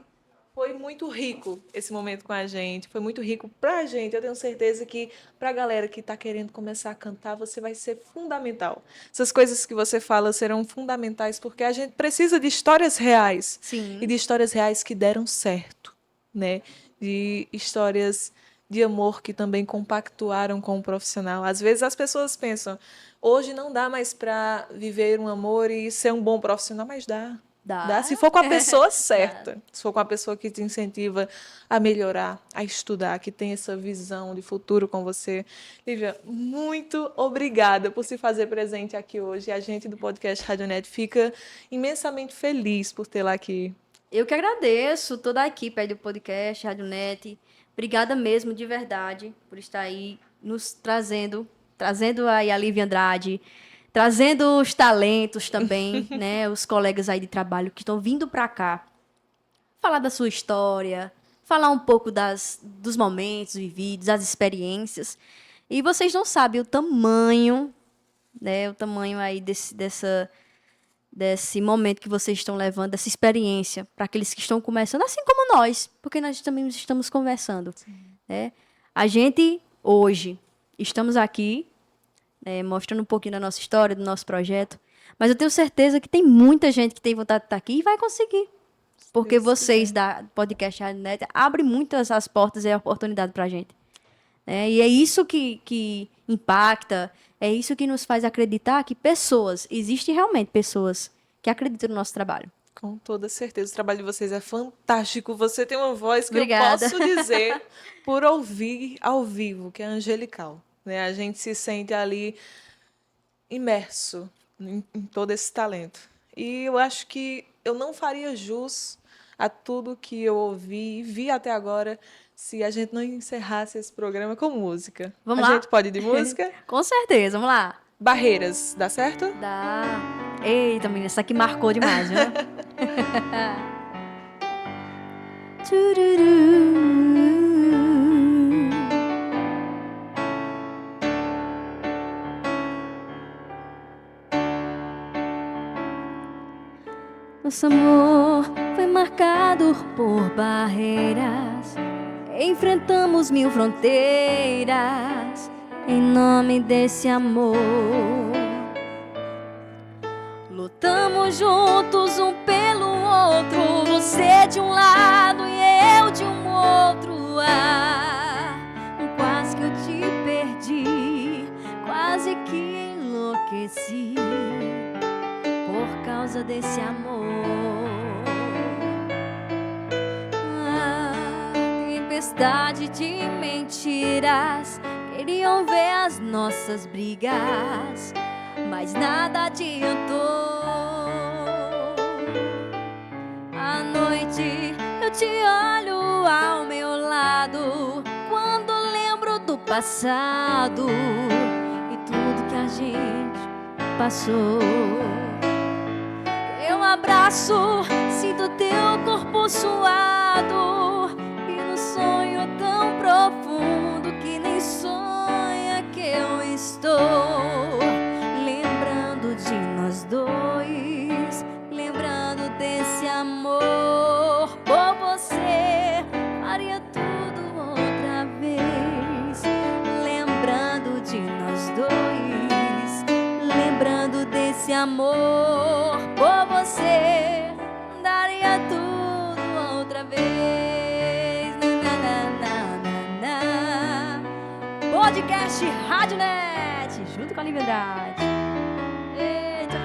foi muito rico esse momento com a gente, foi muito rico pra gente. Eu tenho certeza que pra galera que tá querendo começar a cantar, você vai ser fundamental. Essas coisas que você fala serão fundamentais porque a gente precisa de histórias reais. Sim. E de histórias reais que deram certo, né? De histórias de amor que também compactuaram com o profissional. Às vezes as pessoas pensam, hoje não dá mais para viver um amor e ser um bom profissional, mas dá. Dá se for com a pessoa certa, se for com a pessoa que te incentiva a melhorar, a estudar, que tem essa visão de futuro com você. Lívia, muito obrigada por se fazer presente aqui hoje. A gente do podcast Radionet fica imensamente feliz por tê-la aqui. Eu que agradeço toda a equipe aí do podcast Radionet. Obrigada mesmo, de verdade, por estar aí nos trazendo aí a Lívia Andrade, trazendo os talentos também, né? Os colegas aí de trabalho que estão vindo para cá falar da sua história, falar um pouco dos momentos vividos, das experiências. E vocês não sabem o tamanho, né? O tamanho aí desse momento que vocês estão levando, dessa experiência para aqueles que estão começando, assim como nós, porque nós também estamos conversando, né? A gente hoje estamos aqui mostrando um pouquinho da nossa história, do nosso projeto. Mas eu tenho certeza que tem muita gente que tem vontade de estar aqui e vai conseguir. Porque vocês da Podcast Radionet abrem muitas as portas e a oportunidade para a gente. E é isso que impacta, é isso que nos faz acreditar que existem realmente pessoas que acreditam no nosso trabalho. Com toda certeza, o trabalho de vocês é fantástico. Você tem uma voz que Obrigada. eu posso dizer por ouvir ao vivo, que é angelical. Né? A gente se sente ali imerso em todo esse talento. E eu acho que eu não faria jus a tudo que eu ouvi e vi até agora se a gente não encerrasse esse programa com música. Vamos A lá? gente pode ir de música? Com certeza, vamos lá. Barreiras, dá certo? Dá. Eita, menina, essa aqui marcou demais, viu? Nosso amor foi marcado por barreiras. Enfrentamos 1000 fronteiras em nome desse amor. Tamo juntos um pelo outro, você de um lado e eu de um outro. Quase que eu te perdi, quase que enlouqueci por causa desse amor. Tempestade de mentiras queriam ver as nossas brigas, mas nada adiantou. À noite eu te olho ao meu lado, quando lembro do passado e tudo que a gente passou. Eu abraço, sinto teu corpo suado, e no sonho tão profundo que nem sonha que eu estou. Lembrando de nós dois, lembrando desse amor. Por você faria tudo outra vez. Lembrando de nós dois, lembrando desse amor. Por você daria tudo outra vez. Podcast Radionet, junto com a Lívia Andrade. Eita,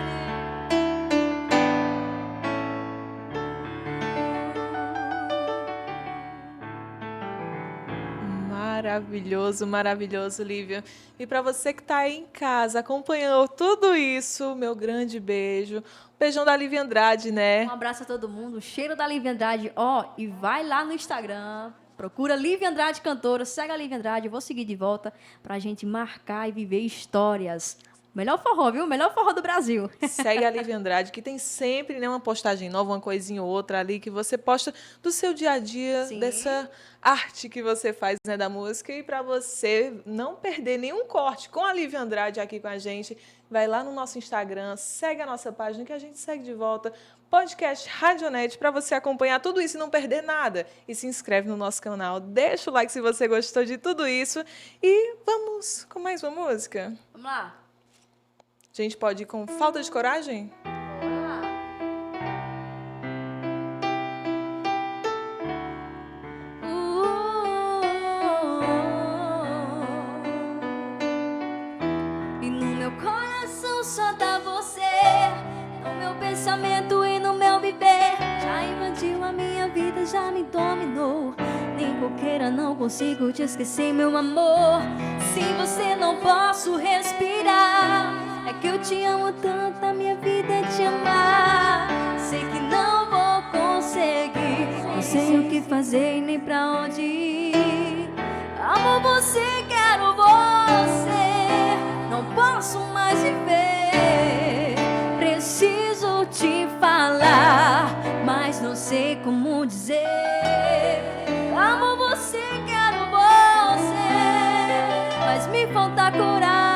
Maravilhoso, maravilhoso, Lívia. E para você que está aí em casa, acompanhou tudo isso, meu grande beijo. Beijão da Lívia Andrade, né? um abraço a todo mundo, um cheiro da Lívia Andrade. Ó, e vai lá no Instagram, procura Lívia Andrade Cantora, segue a Lívia Andrade, eu vou seguir de volta pra gente marcar e viver histórias. Melhor forró, viu? Melhor forró do Brasil. Segue a Lívia Andrade, que tem sempre, né, uma postagem nova, uma coisinha ou outra ali que você posta do seu dia a dia, Sim. dessa arte que você faz, né, da música. E para você não perder nenhum corte com a Lívia Andrade aqui com a gente, vai lá no nosso Instagram, segue a nossa página que a gente segue de volta. Podcast Radionet, para você acompanhar tudo isso e não perder nada. E se inscreve no nosso canal, deixa o like se você gostou de tudo isso. E vamos com mais uma música. Vamos lá. A gente pode ir com Falta de Coragem? Bora lá. E no meu coração só tá você, no meu pensamento e no meu viver. Já invadiu a minha vida, já me dominou. Nem qualquer não consigo te esquecer, meu amor. Sem você não posso respirar. É que eu te amo tanto, a minha vida é te amar. Sei que não vou conseguir, não sei o que fazer e nem pra onde ir. Amo você, quero você, não posso mais viver. Preciso te falar, mas não sei como dizer. Amo você, quero você, mas me falta coragem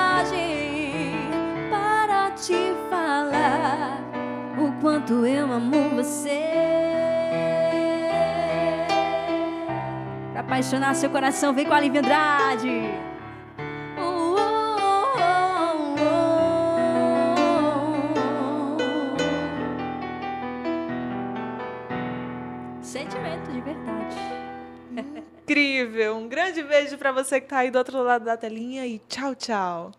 te falar o quanto eu amo você. Pra apaixonar seu coração, vem com a Lívia Andrade. Sentimento de verdade. Incrível! Um grande beijo para você que tá aí do outro lado da telinha e tchau, tchau!